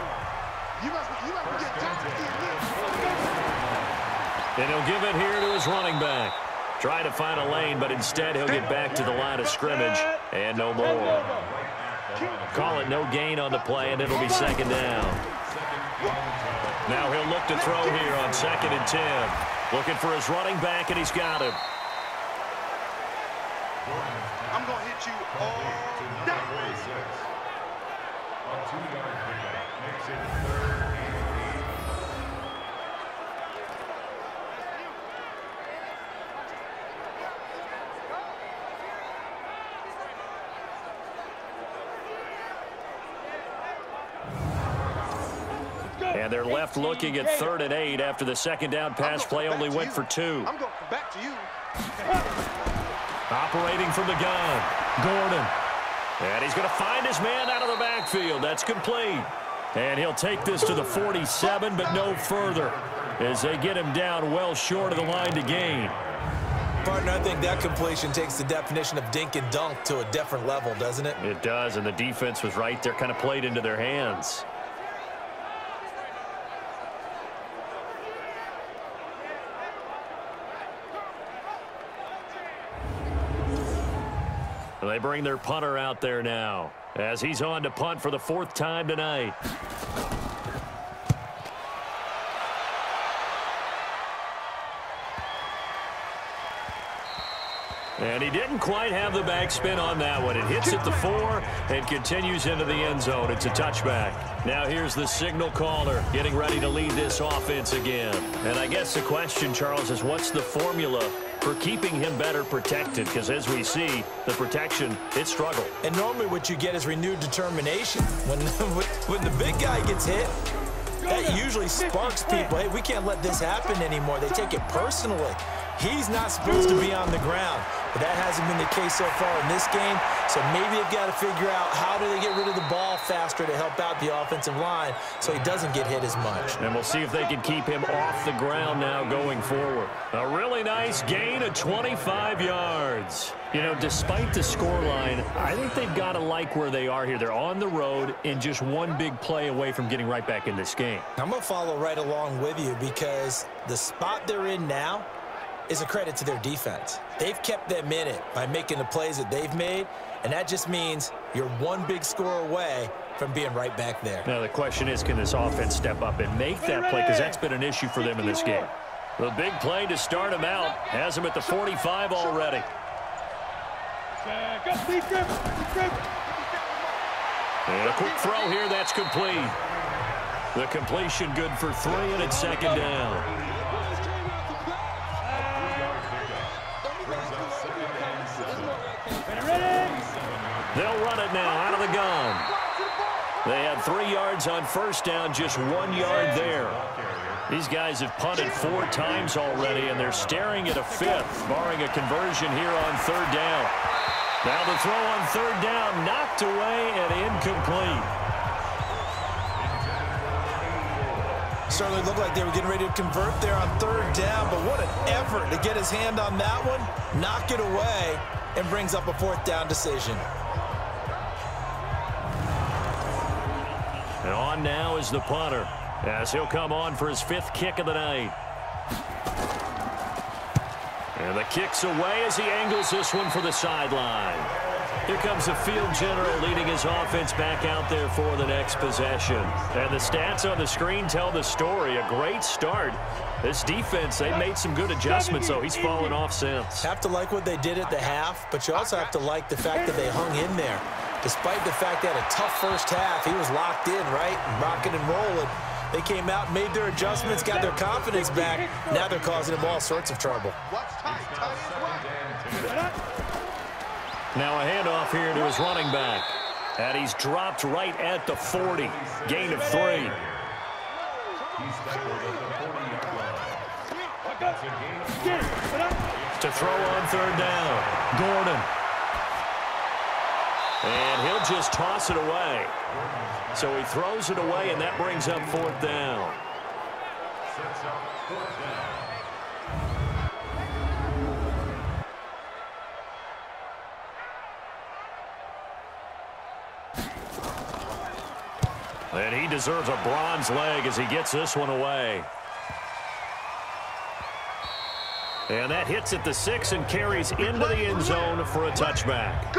And he'll give it here to his running back. Try to find a lane, but instead he'll get back to the line of scrimmage. And no more. Call it no gain on the play, and it'll be second down. Now he'll look to throw here on 2nd and 10. Looking for his running back, and he's got him.
I'm going to hit you all night.
A 2-yard pickup makes it 3rd and
8. And they're left looking at 3rd and 8 after the second down pass play only went for 2.
I'm going back to you.
Operating from the gun, Gordon. And he's going to find his man out of the backfield. That's complete. And he'll take this to the 47, but no further, as they get him down well short of the line to gain.
Partner, I think that completion takes the definition of dink and dunk to a different level, doesn't it?
It does, and the defense was right there, kind of played into their hands. They bring their punter out there now as he's on to punt for the 4th time tonight. And he didn't quite have the backspin on that one. It hits at the 4 and continues into the end zone. It's a touchback. Now here's the signal caller getting ready to lead this offense again. And I guess the question, Charles, is what's the formula for keeping him better protected? Because as we see, the protection, it struggled.
And normally what you get is renewed determination. When the big guy gets hit, that usually sparks people. Hey, we can't let this happen anymore. They take it personally. He's not supposed to be on the ground, but that hasn't been the case so far in this game. So maybe they've got to figure out how do they get rid of the ball faster to help out the offensive line so he doesn't get hit as much.
And we'll see if they can keep him off the ground now going forward. A really nice gain of 25 yards. You know, despite the scoreline, I think they've got to like where they are here. They're on the road and just one big play away from getting right back in this game.
I'm going to follow right along with you because the spot they're in now is a credit to their defense. They've kept them in it by making the plays that they've made, and that just means you're one big score away from being right back there.
Now the question is, can this offense step up and make that play? Because that's been an issue for them in this game. The big play to start him out has him at the 45 already. And a quick throw here, that's complete. The completion good for 3, and it's second down. They'll run it now out of the gun. They had 3 yards on first down, just 1 yard there. These guys have punted 4 times already, and they're staring at a 5th, barring a conversion here on 3rd down. Now the throw on 3rd down, knocked away and incomplete.
Certainly looked like they were getting ready to convert there on 3rd down, but what an effort to get his hand on that one, knock it away, and brings up a 4th down decision.
And on now is the punter, as he'll come on for his 5th kick of the night. And the kick's away as he angles this one for the sideline. Here comes the field general leading his offense back out there for the next possession. And the stats on the screen tell the story. A great start. This defense, they made some good adjustments, so he's fallen off since.
Have to like what they did at the half, but you also have to like the fact that they hung in there. Despite the fact they had a tough first half, he was locked in, right? Rocking and rolling. They came out, made their adjustments, got their confidence back. Now they're causing them all sorts of trouble.
Now a handoff here to his running back. And he's dropped right at the 40. Gain of 3. To throw on 3rd down. Gordon. And he'll just toss it away. So he throws it away, and that brings up 4th down. And he deserves a bronze leg as he gets this one away. And that hits at the 6 and carries into the end zone for a touchback.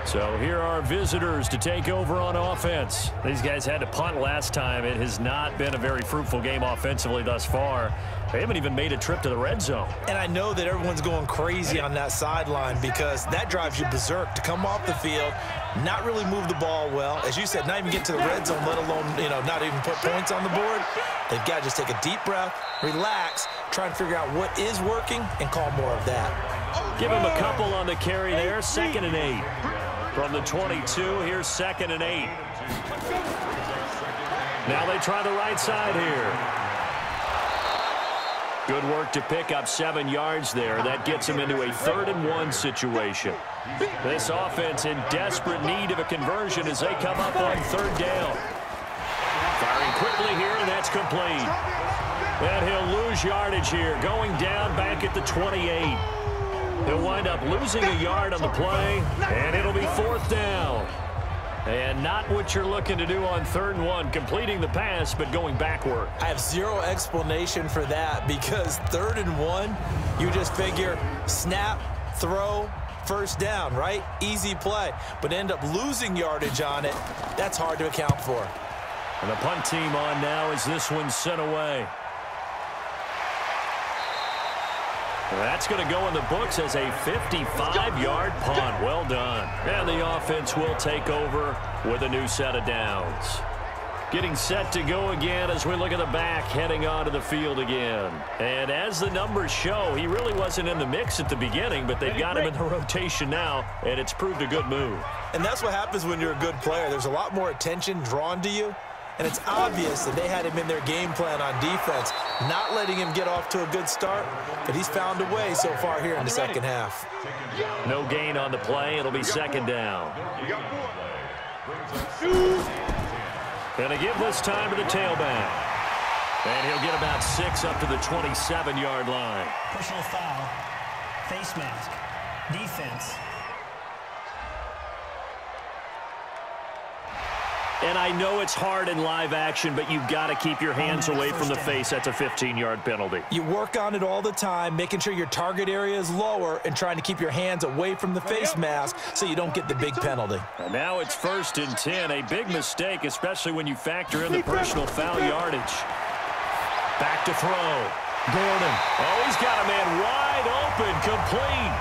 So here are visitors to take over on offense. These guys had to punt last time. It has not been a very fruitful game offensively thus far. They haven't even made a trip to the red zone.
And I know that everyone's going crazy on that sideline because that drives you berserk to come off the field, not really move the ball well. As you said, not even get to the red zone, let alone, not even put points on the board. They've got to just take a deep breath, relax, try and figure out what is working and call more of that.
Give him a couple on the carry there, 2nd and 8. From the 22, here's 2nd and 8. Now they try the right side here. Good work to pick up 7 yards there. That gets him into a 3rd and 1 situation. This offense in desperate need of a conversion as they come up on 3rd down. Firing quickly here, and that's complete. And he'll lose yardage here, going down back at the 28. He'll wind up losing a yard on the play, and it'll be 4th down. And not what you're looking to do on 3rd and 1, completing the pass, but going backward.
I have zero explanation for that because 3rd and 1, you just figure snap, throw, 1st down, right? Easy play. But end up losing yardage on it. That's hard to account for.
And the punt team on now as this one's sent away. That's going to go in the books as a 55-yard punt. Well done. And the offense will take over with a new set of downs. Getting set to go again as we look at the back heading onto the field again. And as the numbers show, he really wasn't in the mix at the beginning, but they've got him in the rotation now, and it's proved a good move.
And that's what happens when you're a good player. There's a lot more attention drawn to you. And it's obvious that they had him in their game plan on defense, not letting him get off to a good start, but he's found a way so far here in the second half.
No gain on the play. It'll be 2nd down. Going to give this time to the tailback. And he'll get about 6 up to the 27-yard line.
Personal foul. Face mask. Defense.
And I know it's hard in live action, but you've got to keep your hands away from the face. That's a 15-yard penalty.
You work on it all the time, making sure your target area is lower and trying to keep your hands away from the face mask so you don't get the big penalty.
And now it's 1st and 10. A big mistake, especially when you factor in the personal foul yardage. Back to throw. Gordon. Oh, he's got a man wide open, complete.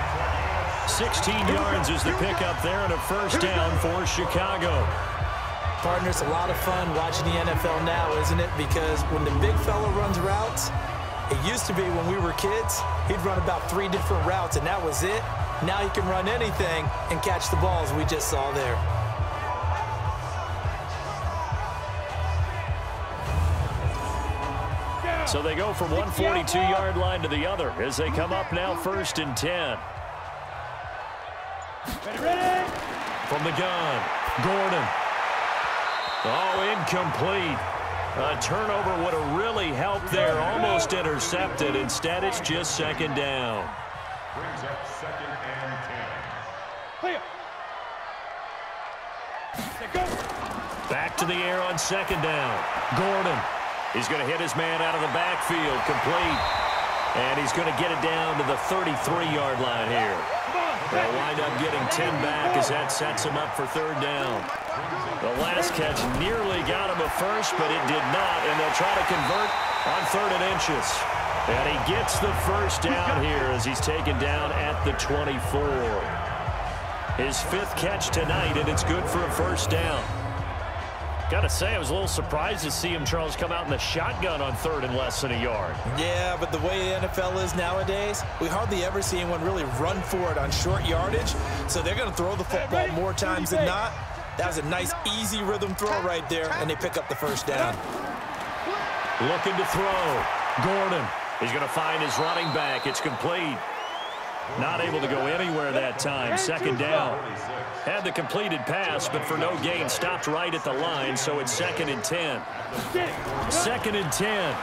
16 yards is the pickup there and a 1st down for Chicago.
Partner, it's a lot of fun watching the NFL now, isn't it? Because when the big fella runs routes, it used to be when we were kids, he'd run about 3 different routes, and that was it. Now he can run anything and catch the balls we just saw there.
So they go from one 42-yard line to the other as they come up now 1st and 10.
Ready?
From the gun, Gordon. Oh, incomplete. A turnover would have really helped there. Almost intercepted. Instead, it's just 2nd down.
Brings up 2nd and 10.
Clear. Go.
Back to the air on 2nd down. Gordon. He's going to hit his man out of the backfield. Complete. And he's going to get it down to the 33-yard line here. They'll wind up getting 10 back as that sets him up for 3rd down. The last catch nearly got him a 1st, but it did not, and they'll try to convert on 3rd and inches. And he gets the 1st down here as he's taken down at the 24. His 5th catch tonight, and it's good for a 1st down. Gotta say, I was a little surprised to see him, Charles, come out in the shotgun on 3rd and less than a yard.
Yeah, but the way the NFL is nowadays, we hardly ever see anyone really run for it on short yardage. So they're going to throw the football more times than not. That was a nice, easy rhythm throw right there, and they pick up the first down.
Looking to throw. Gordon. He's going to find his running back. It's complete. Not able to go anywhere that time. 2nd down. Had the completed pass, but for no gain, stopped right at the line, so it's 2nd and 10. 2nd and 10.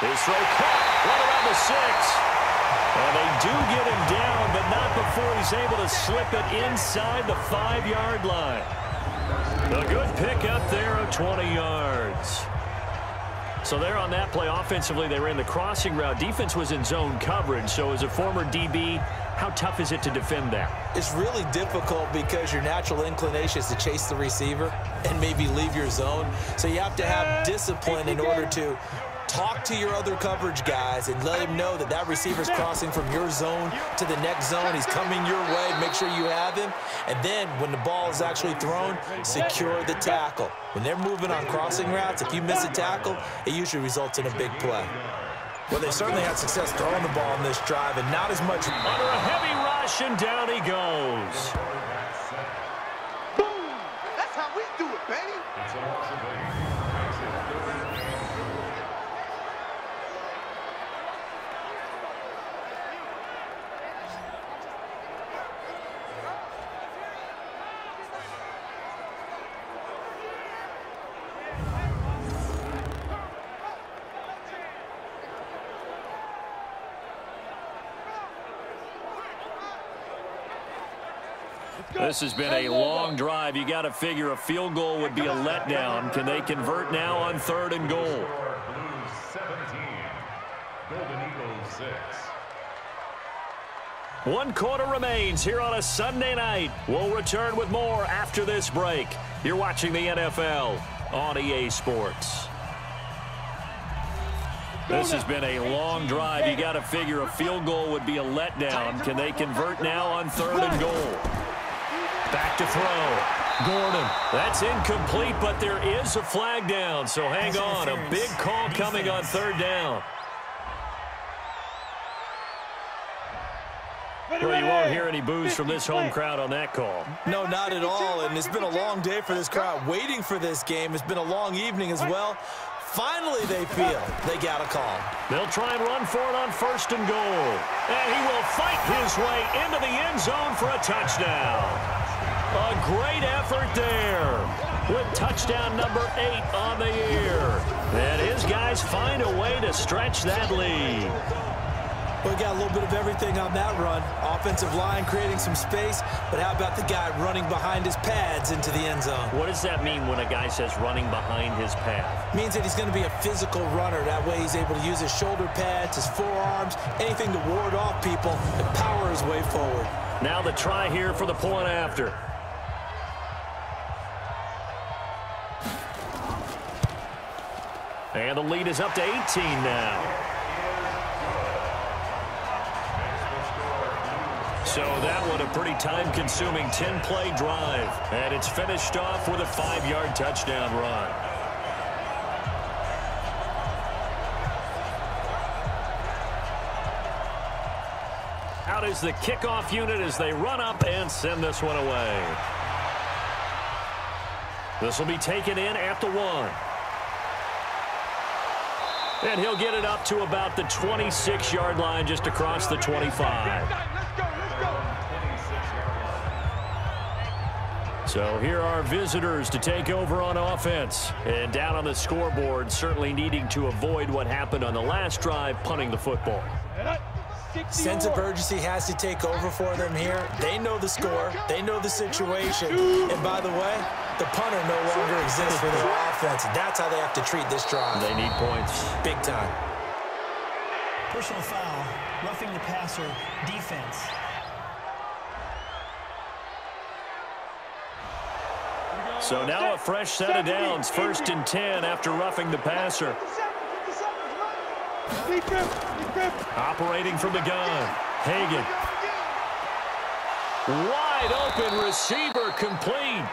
His throw caught right around the 6. And they do get him down, but not before he's able to slip it inside the 5-yard line. A good pick up there of 20 yards. So there on that play, offensively, they ran the crossing route. Defense was in zone coverage. So as a former DB, how tough is it to defend that?
It's really difficult because your natural inclination is to chase the receiver and maybe leave your zone. So you have to have discipline in order to talk to your other coverage guys and let him know that that receiver's crossing from your zone to the next zone. He's coming your way. Make sure you have him. And then when the ball is actually thrown, secure the tackle. When they're moving on crossing routes, if you miss a tackle, it usually results in a big play. Well, they certainly had success throwing the ball in this drive, and not as much.
Under a heavy rush, and down he goes.
Boom! That's how we do it, baby.
It's a loss of 8.
This has been a long drive. You got to figure a field goal would be a letdown. Can they convert now on 3rd and goal?
Blues 17, Golden Eagles 6.
1 quarter remains here on a Sunday night. We'll return with more after this break. You're watching the NFL on EA Sports. This has been a long drive. You got to figure a field goal would be a letdown. Can they convert now on 3rd and goal? Back to throw. Gordon. That's incomplete, but there is a flag down. So hang on. A big call coming on 3rd down. Well, you won't hear any boos from this home crowd on that call.
No, not at all. And it's been a long day for this crowd waiting for this game. It's been a long evening as well. Finally, they feel they got a call.
They'll try and run for it on 1st and goal. And he will fight his way into the end zone for a touchdown. A great effort there with touchdown number 8 on the year. And his guys find a way to stretch that lead.
We got a little bit of everything on that run. Offensive line creating some space, but how about the guy running behind his pads into the end zone?
What does that mean when a guy says running behind his pad?
Means that he's going to be a physical runner. That way he's able to use his shoulder pads, his forearms, anything to ward off people and power his way forward.
Now the try here for the point after. And the lead is up to 18 now. So that one a pretty time-consuming 10-play drive. And it's finished off with a 5-yard touchdown run. Out is the kickoff unit as they run up and send this one away. This will be taken in at the 1. And he'll get it up to about the 26-yard line just across the 25. So here are visitors to take over on offense. And down on the scoreboard, certainly needing to avoid what happened on the last drive, punting the football.
Sense of urgency has to take over for them here. They know the score. They know the situation. And by the way, the punter no longer exists for their offense. That's how they have to treat this drive.
They need points.
Big time.
Personal foul, roughing the passer, defense.
So now a fresh set of downs, 1st and 10 after roughing the passer. Operating from the gun. Hagan. Wide open receiver complete.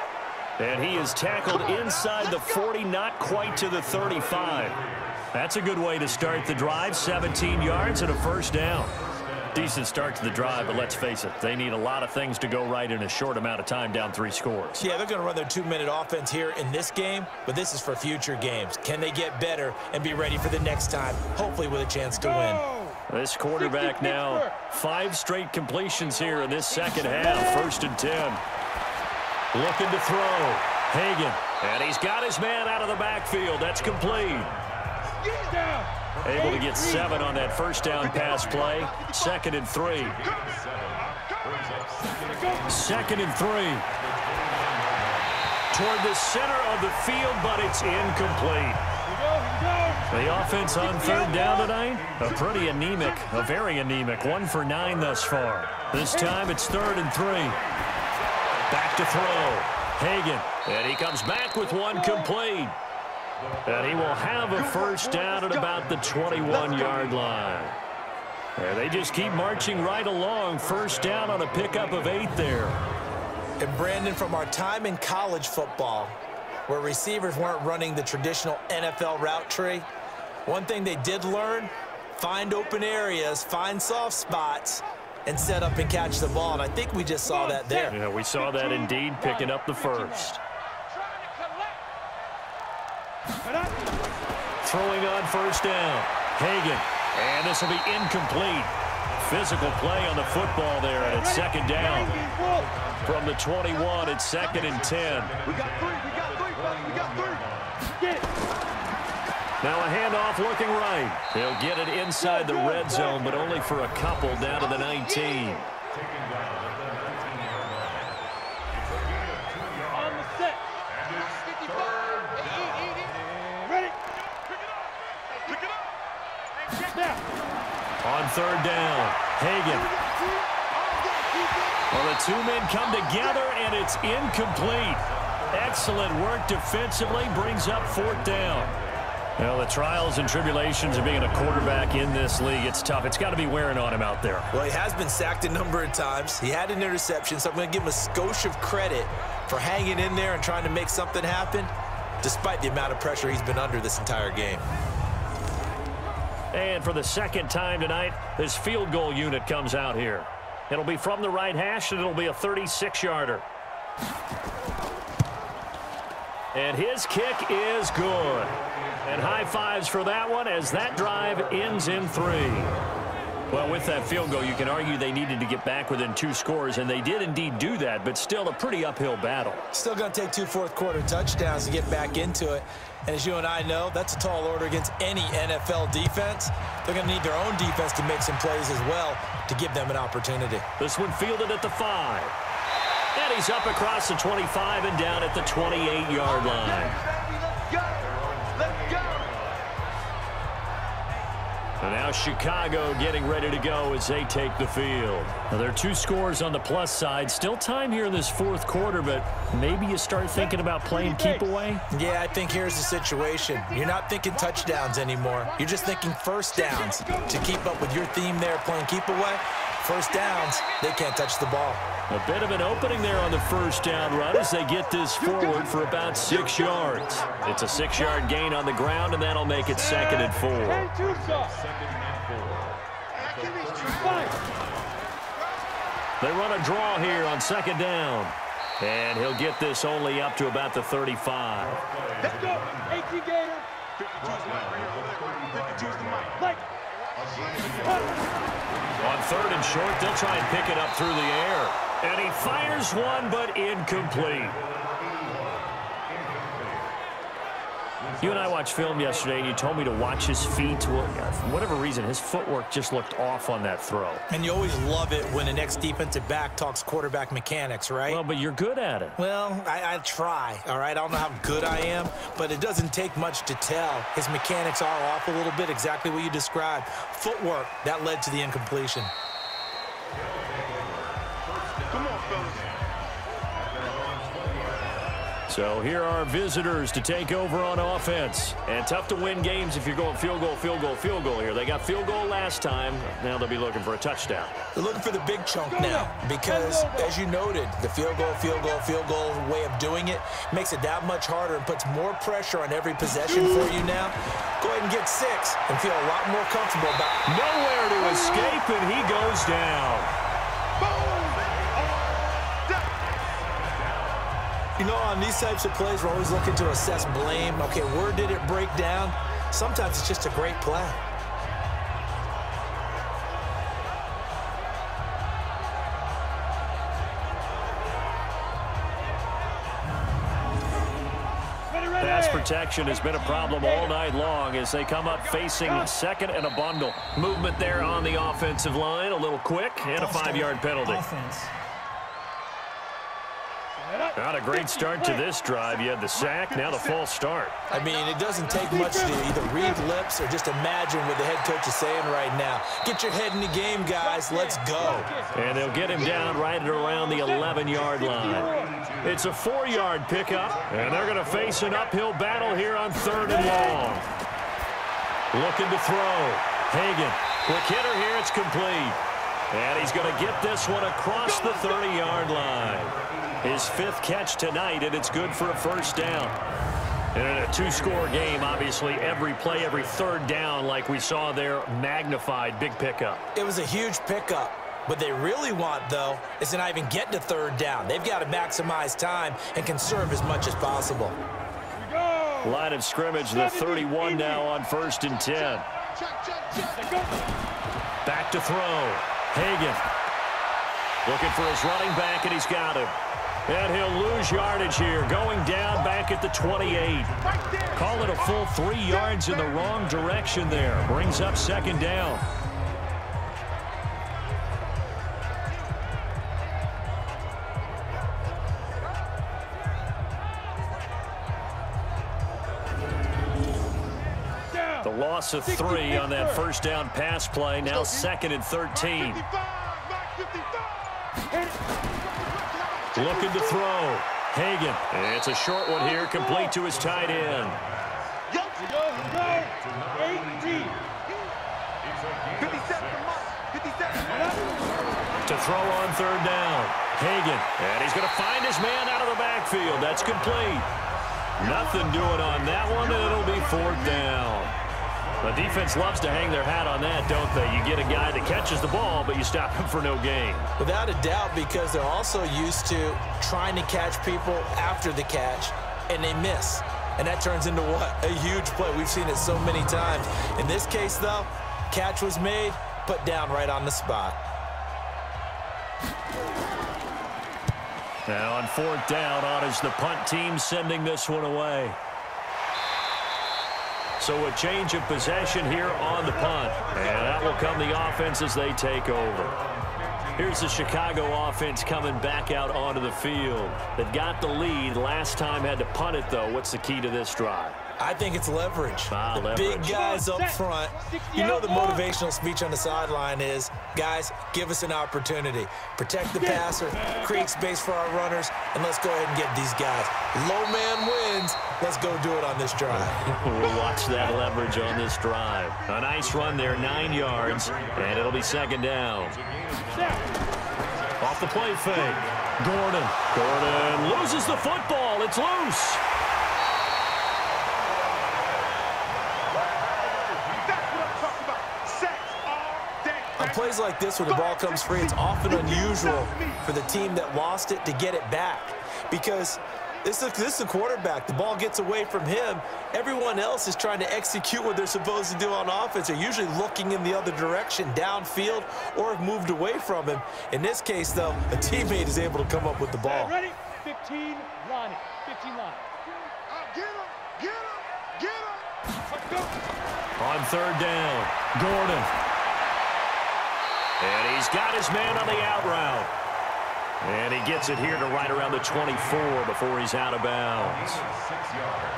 And he is tackled inside the 40, not quite to the 35. That's a good way to start the drive, 17 yards and a first down. Decent start to the drive, but let's face it, they need a lot of things to go right in a short amount of time, down 3 scores.
Yeah, they're going to run their 2-minute offense here in this game, but this is for future games. Can they get better and be ready for the next time, hopefully with a chance to win?
This quarterback now, 5 straight completions here in this second half, 1st and 10. Looking to throw. Hagan, and he's got his man out of the backfield. That's complete. Able to get 7 on that first down pass play. 2nd and 3. 2nd and 3. Toward the center of the field, but it's incomplete. The offense on 3rd down tonight, a pretty anemic, a very anemic. 1 for 9 thus far. This time it's 3rd and 3. Back to throw. Hagan, and he comes back with 1 complete. And he will have a first down at about the 21-yard line. And they just keep marching right along. First down on a pickup of 8 there.
And Brandon, from our time in college football, where receivers weren't running the traditional NFL route tree, one thing they did learn, find open areas, find soft spots, and set up and catch the ball. And I think we just saw that there.
Yeah, we saw that indeed, picking up the first. Throwing on first down. Hagan. And this will be incomplete. Physical play on the football there, and it's 2nd down. From the 21, it's 2nd and 10.
We got 3. We got 3, buddy. We got 3. Get it.
Now a handoff looking right. He'll get it inside the red zone, but only for a couple down to the 19.
On the set. 55. Ready? Pick it up. Now.
On 3rd down, Hagan. Well, the 2 men come together, and it's incomplete. Excellent work defensively, brings up 4th down. Well, the trials and tribulations of being a quarterback in this league, it's tough. It's got to be wearing on him out there.
Well, he has been sacked a number of times. He had an interception, so I'm going to give him a skosh of credit for hanging in there and trying to make something happen, despite the amount of pressure he's been under this entire game.
And for the 2nd time tonight, this field goal unit comes out here. It'll be from the right hash, and it'll be a 36-yarder. And his kick is good. And high fives for that one as that drive ends in 3. Well, with that field goal, you can argue they needed to get back within 2 scores, and they did indeed do that, but still a pretty uphill battle.
Still going to take 2 fourth-quarter touchdowns to get back into it. And as you and I know, that's a tall order against any NFL defense. They're going to need their own defense to make some plays as well to give them an opportunity.
This one fielded at the 5. And he's up across the 25 and down at the 28-yard line.
Let's go. Let's go.
And now Chicago getting ready to go as they take the field. Now, there are 2 scores on the plus side. Still time here in this 4th quarter, but maybe you start thinking about playing keep away?
Yeah, I think here's the situation. You're not thinking touchdowns anymore. You're just thinking first downs. To keep up with your theme there, playing keep away, first downs, they can't touch the ball.
A bit of an opening there on the first down run as they get this forward for about 6 yards. It's a 6-yard gain on the ground, and that'll make it 2nd and 4.
10-2 saw.
They run a draw here on 2nd down. And he'll get this only up to about the 35.
Let's go. 18 gainer.
52's the mic.
Like.
On 3rd and short, they'll try and pick it up through the air. And he fires one, but incomplete. You and I watched film yesterday, and you told me to watch his feet. Well, for whatever reason, his footwork just looked off on that throw.
And you always love it when the next defensive back talks quarterback mechanics, right?
Well, but you're good at it.
Well, I try, all right? I don't know how good I am, but it doesn't take much to tell. His mechanics are off a little bit, exactly what you described. Footwork, that led to the incompletion.
Come on, fellas.
So here are visitors to take over on offense. And tough to win games if you're going field goal, field goal, field goal here. They got field goal last time. Now they'll be looking for a touchdown.
They're looking for the big chunk now because, as you noted, the field goal way of doing it makes it that much harder and puts more pressure on every possession for you now. Go ahead and get 6 and feel a lot more comfortable about it.
Nowhere to escape, and he goes down.
You know, on these types of plays, we're always looking to assess blame. Okay, where did it break down? Sometimes it's just a great play.
Pass protection has been a problem all night long as they come up facing second and a bundle. Movement there on the offensive line, a little quick, and a 5-yard penalty.
Offense.
Not a great start to this drive. You had the sack, now the false start.
I mean, it doesn't take much to either read lips or just imagine what the head coach is saying right now. Get your head in the game, guys. Let's go.
And they'll get him down right at around the 11-yard line. It's a 4-yard pickup, and they're going to face an uphill battle here on 3rd and long. Looking to throw. Hagan, quick hitter here. It's complete. And he's going to get this one across the 30-yard line. His 5th catch tonight, and it's good for a first down. And in a 2-score game, obviously, every play, every 3rd down, like we saw there, magnified, big pickup.
It was a huge pickup. What they really want, though, is to not even get to 3rd down. They've got to maximize time and conserve as much as possible.
Line of scrimmage, the 31 now on 1st and 10. Back to throw. Hagan looking for his running back, and he's got him. And he'll lose yardage here, going down back at the 28. Call it a full 3 yards in the wrong direction there. Brings up 2nd down. The loss of 3 on that first down pass play. Now 2nd and 13. Looking to throw. Hagan. It's a short one here, complete to his tight end. To throw on 3rd down. Hagan. And he's going to find his man out of the backfield. That's complete. Nothing doing on that one, and it'll be 4th down. The defense loves to hang their hat on that, don't they? You get a guy that catches the ball, but you stop him for no gain.
Without a doubt, because they're also used to trying to catch people after the catch, and they miss. And that turns into what? A huge play. We've seen it so many times. In this case, though, catch was made, put down right on the spot.
Now on 4th down, on is the punt team sending this one away. So a change of possession here on the punt. And that will come the offense as they take over. Here's the Chicago offense coming back out onto the field. They've got the lead. Last time had to punt it, though. What's the key to this drive?
I think it's leverage.
Leverage.
Big guys up front. You know the motivational speech on the sideline is, guys, give us an opportunity. Protect the passer, create space for our runners, and let's go ahead and get these guys. Low man wins. Let's go do it on this drive.
We'll watch that leverage on this drive. A nice run there, 9 yards, and it'll be 2nd down. Off the play fake. Gordon loses the football. It's loose.
On plays like this where the ball comes free, it's often unusual for the team that lost it to get it back because this is the quarterback. The ball gets away from him. Everyone else is trying to execute what they're supposed to do on offense. They're usually looking in the other direction, downfield, or have moved away from him. In this case, though, a teammate is able to come up with the ball.
Ready? 15, Ronnie. 15 line. Get him! Get him! Get him! Let's go!
On 3rd down, Gordon. And he's got his man on the out route. And he gets it here to right around the 24 before he's out of bounds.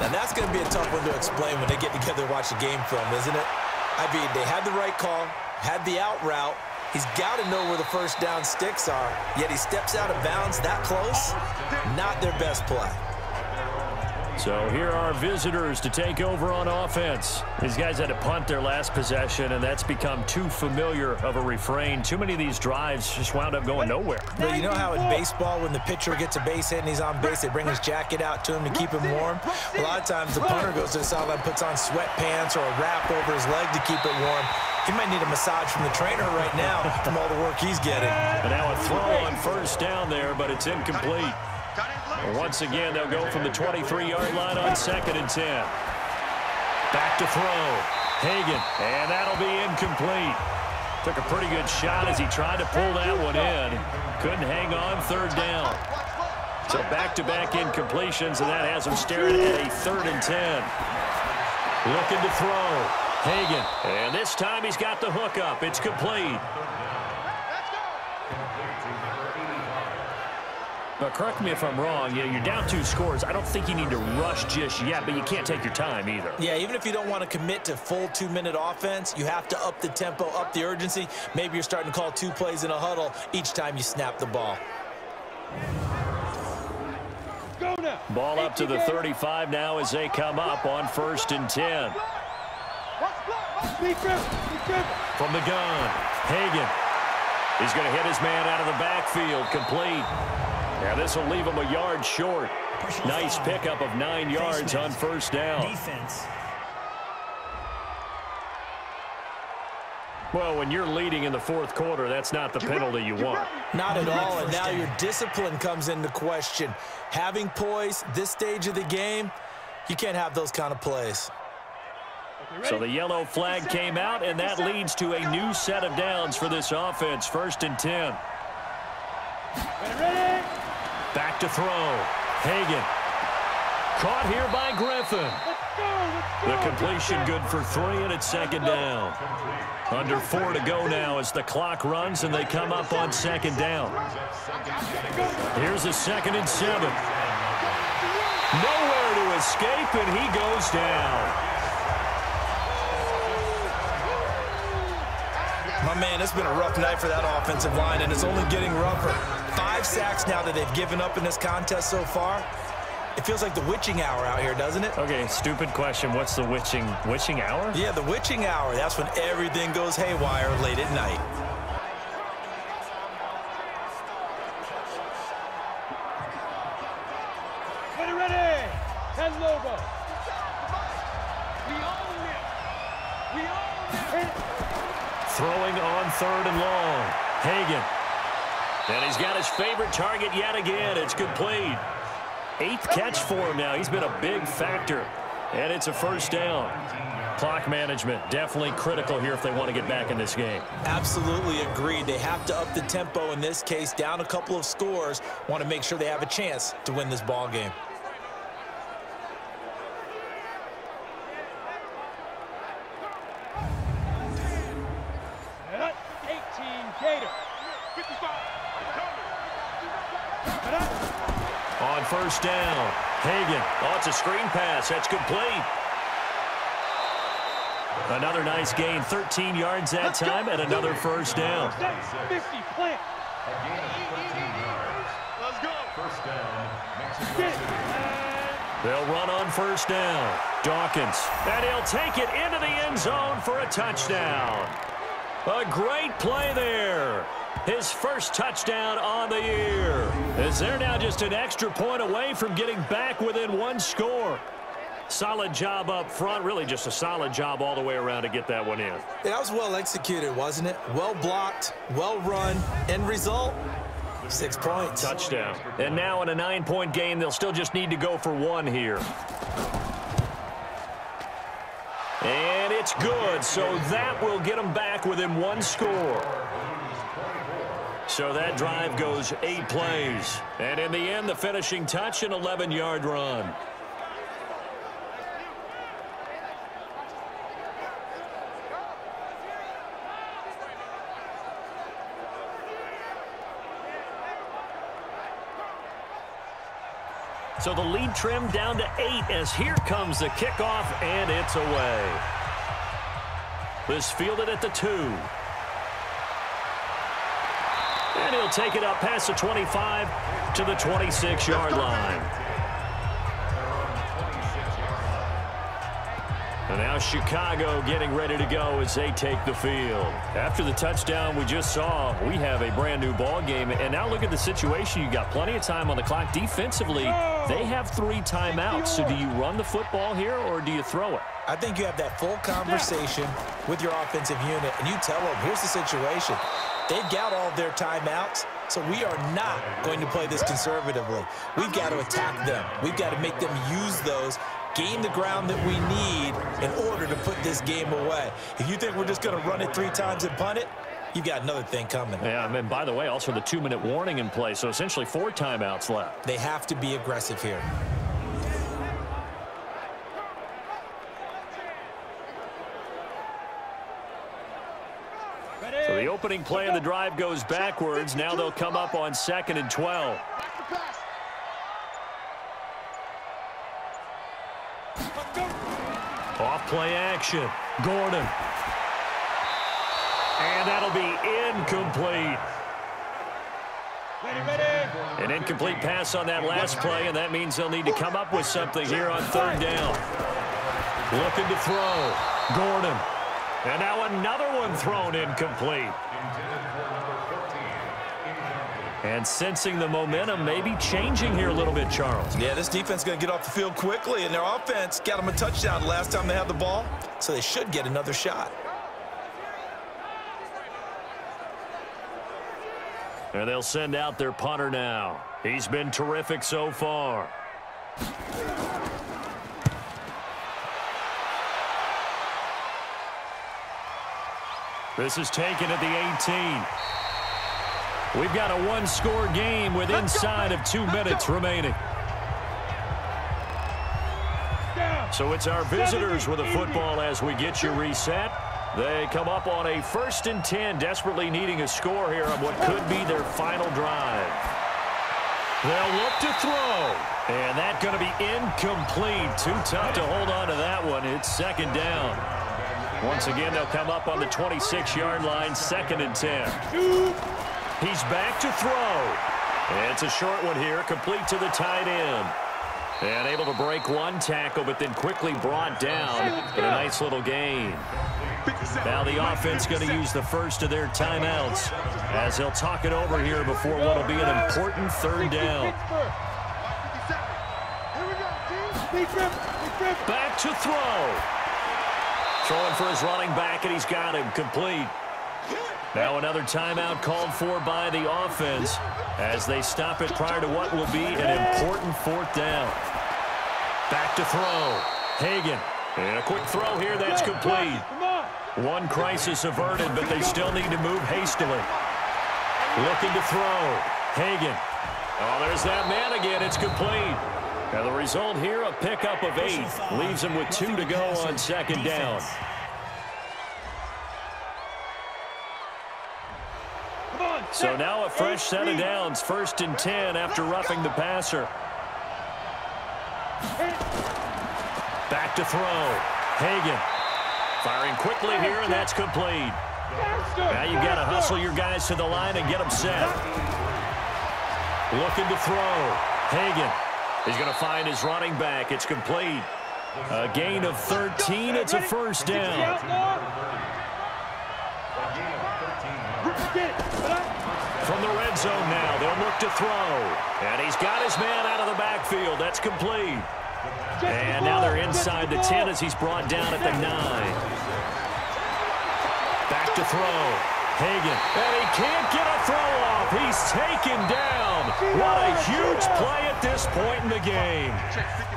Now that's going to be a tough one to explain when they get together and watch the game film, isn't it? I mean, they had the right call, had the out route. He's got to know where the first down sticks are, yet he steps out of bounds that close. Not their best play.
So here are visitors to take over on offense. These guys had to punt their last possession, and that's become too familiar of a refrain. Too many of these drives just wound up going nowhere.
But you know how in baseball, when the pitcher gets a base hit and he's on base, they bring his jacket out to him to keep him warm? A lot of times the punter goes to the sideline, puts on sweatpants or a wrap over his leg to keep it warm. He might need a massage from the trainer right now from all the work he's getting.
And now a throw on first down there, but it's incomplete. And once again, they'll go from the 23-yard line on 2nd and 10. Back to throw. Hagan, and that'll be incomplete. Took a pretty good shot as he tried to pull that one in. Couldn't hang on 3rd down. So back-to-back incompletions, and that has him staring at a 3rd and 10. Looking to throw. Hagan, and this time he's got the hook up. It's complete. But correct me if I'm wrong, you're down 2 scores. I don't think you need to rush just yet, but you can't take your time either.
Yeah, even if you don't want to commit to full 2-minute offense, you have to up the tempo, up the urgency. Maybe you're starting to call 2 plays in a huddle each time you snap the ball.
Go now.
Ball up to the 35 now as they come up on 1st and 10. From the gun, Hagan. He's going to hit his man out of the backfield, complete. Yeah, this will leave him a yard short. Nice pickup of 9 yards on 1st down.
Defense.
Well, when you're leading in the 4th quarter, that's not the penalty you want.
Not at all, and now your discipline comes into question. Having poise this stage of the game, you can't have those kind of plays.
So the yellow flag came out, and that leads to a new set of downs for this offense. 1st and 10. Back to throw. Hagan. Caught here by Griffin. The completion good for 3, and it's 2nd down. Under 4 to go now as the clock runs, and they come up on 2nd down. Here's a 2nd and 7. Nowhere to escape, and he goes down.
My man, it's been a rough night for that offensive line, and it's only getting rougher. 5 sacks now that they've given up in this contest so far. It feels like the witching hour out here, doesn't it?
Okay, stupid question. What's the witching hour?
Yeah, the witching hour. That's when everything goes haywire late at night.
Ready. 10 Lobo. We own it. We own it.
Throwing on 3rd and long. Hagan. And he's got his favorite target yet again. It's complete. 8th catch for him now. He's been a big factor. And it's a 1st down. Clock management definitely critical here if they want to get back in this game.
Absolutely agreed. They have to up the tempo in this case, down a couple of scores. Want to make sure they have a chance to win this ball game.
On 1st down, Hagan. Oh, it's a screen pass. That's complete. Another nice gain, 13 yards that time, and another 1st down.
50 plant.
Let's go. 1st down.
They'll run on 1st down. Dawkins. And he'll take it into the end zone for a touchdown. A great play there. His 1st touchdown on the year. As they're now just an extra point away from getting back within 1 score. Solid job up front. Really just a solid job all the way around to get that one in.
Yeah, that was well executed, wasn't it? Well blocked, well run. End result, 6 points.
Touchdown. And now in a 9-point game, they'll still just need to go for 1 here. And it's good. So that will get them back within 1 score. So that drive goes 8 plays. And in the end, the finishing touch, an 11-yard run. So the lead trimmed down to 8 as here comes the kickoff, and it's away. This fielded at the 2. And he'll take it up past the 25 to the 26-yard line. And now Chicago getting ready to go as they take the field. After the touchdown we just saw, we have a brand new ball game. And now look at the situation. You got plenty of time on the clock. Defensively, they have 3 timeouts. So do you run the football here or do you throw it?
I think you have that full conversation with your offensive unit, and you tell them, here's the situation. They've got all of their timeouts, so we are not going to play this conservatively. We've got to attack them. We've got to make them use those, gain the ground that we need in order to put this game away. If you think we're just going to run it 3 times and punt it, you've got another thing coming.
Yeah, and by the way, also the 2-minute warning in play, so essentially 4 timeouts left.
They have to be aggressive here.
So the opening play of the drive goes backwards. Now they'll come up on 2nd and 12. Off play action. Gordon. And that'll be incomplete. An incomplete pass on that last play, and that means they'll need to come up with something here on 3rd down. Looking to throw. Gordon. And now another one thrown incomplete. And sensing the momentum maybe changing here a little bit, Charles.
Yeah, this defense is going to get off the field quickly, and their offense got them a touchdown last time they had the ball, so they should get another shot.
And they'll send out their punter now. He's been terrific so far. This is taken at the 18. We've got a 1-score game with inside of 2 minutes remaining. So it's our visitors with a football as we get you reset. They come up on a 1st and 10, desperately needing a score here on what could be their final drive. They'll look to throw. And that's going to be incomplete. Too tough to hold on to that one. It's 2nd down. Once again, they'll come up on the 26-yard line, 2nd and 10. He's back to throw. And it's a short one here, complete to the tight end. And able to break 1 tackle, but then quickly brought down in a nice little gain. Now the offense going to use the first of their timeouts as they'll talk it over here before what will be an important 3rd down. Back to throw. Throwing for his running back, and he's got him complete. Now another timeout called for by the offense as they stop it prior to what will be an important 4th down. Back to throw. Hagan. And a quick throw here, that's complete. 1 crisis averted, but they still need to move hastily. Looking to throw. Hagan. Oh, there's that man again. It's complete. Now the result here, a pickup of 8. Leaves them with 2 to go on 2nd down. So now a fresh set of downs. 1st and 10 after roughing the passer. Back to throw. Hagan. Firing quickly here, and that's complete. Now you've got to hustle your guys to the line and get them set. Looking to throw. Hagan. He's going to find his running back. It's complete. A gain of 13. It's a 1st down. From the red zone now, they'll look to throw. And he's got his man out of the backfield. That's complete. And now they're inside the 10 as he's brought down at the 9. Back to throw. Hagan. And he can't get a throw off. He's taken down. What a huge play at this point in the game.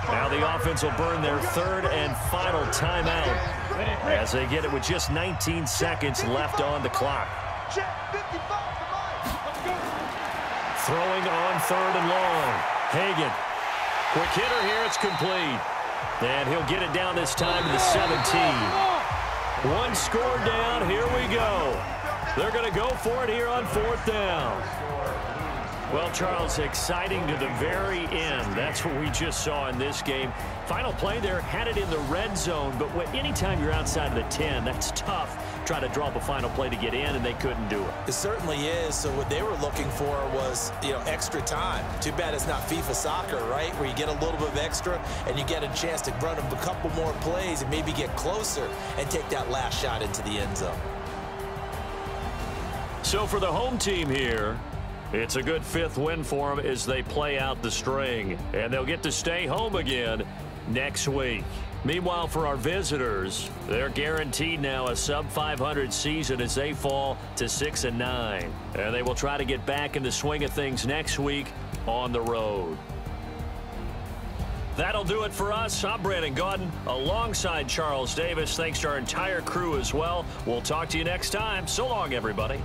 Now the offense will burn their 3rd and final timeout as they get it with just 19 seconds left on the clock. Throwing on 3rd and long. Hagan. Quick hitter here. It's complete. And he'll get it down this time to the 17. 1 score down. Here we go. They're going to go for it here on 4th down. Well, Charles, exciting to the very end. That's what we just saw in this game. Final play there, had it in the red zone, but anytime you're outside of the 10, that's tough try to draw up a final play to get in, and they couldn't do it.
It certainly is. So what they were looking for was, extra time. Too bad it's not FIFA soccer, right, where you get a little bit of extra and you get a chance to run a couple more plays and maybe get closer and take that last shot into the end zone.
So for the home team here, it's a good 5th win for them as they play out the string, and they'll get to stay home again next week. Meanwhile, for our visitors, they're guaranteed now a sub-500 season as they fall to 6-9, and they will try to get back in the swing of things next week on the road. That'll do it for us. I'm Brandon Gaudin alongside Charles Davis. Thanks to our entire crew as well. We'll talk to you next time. So long, everybody.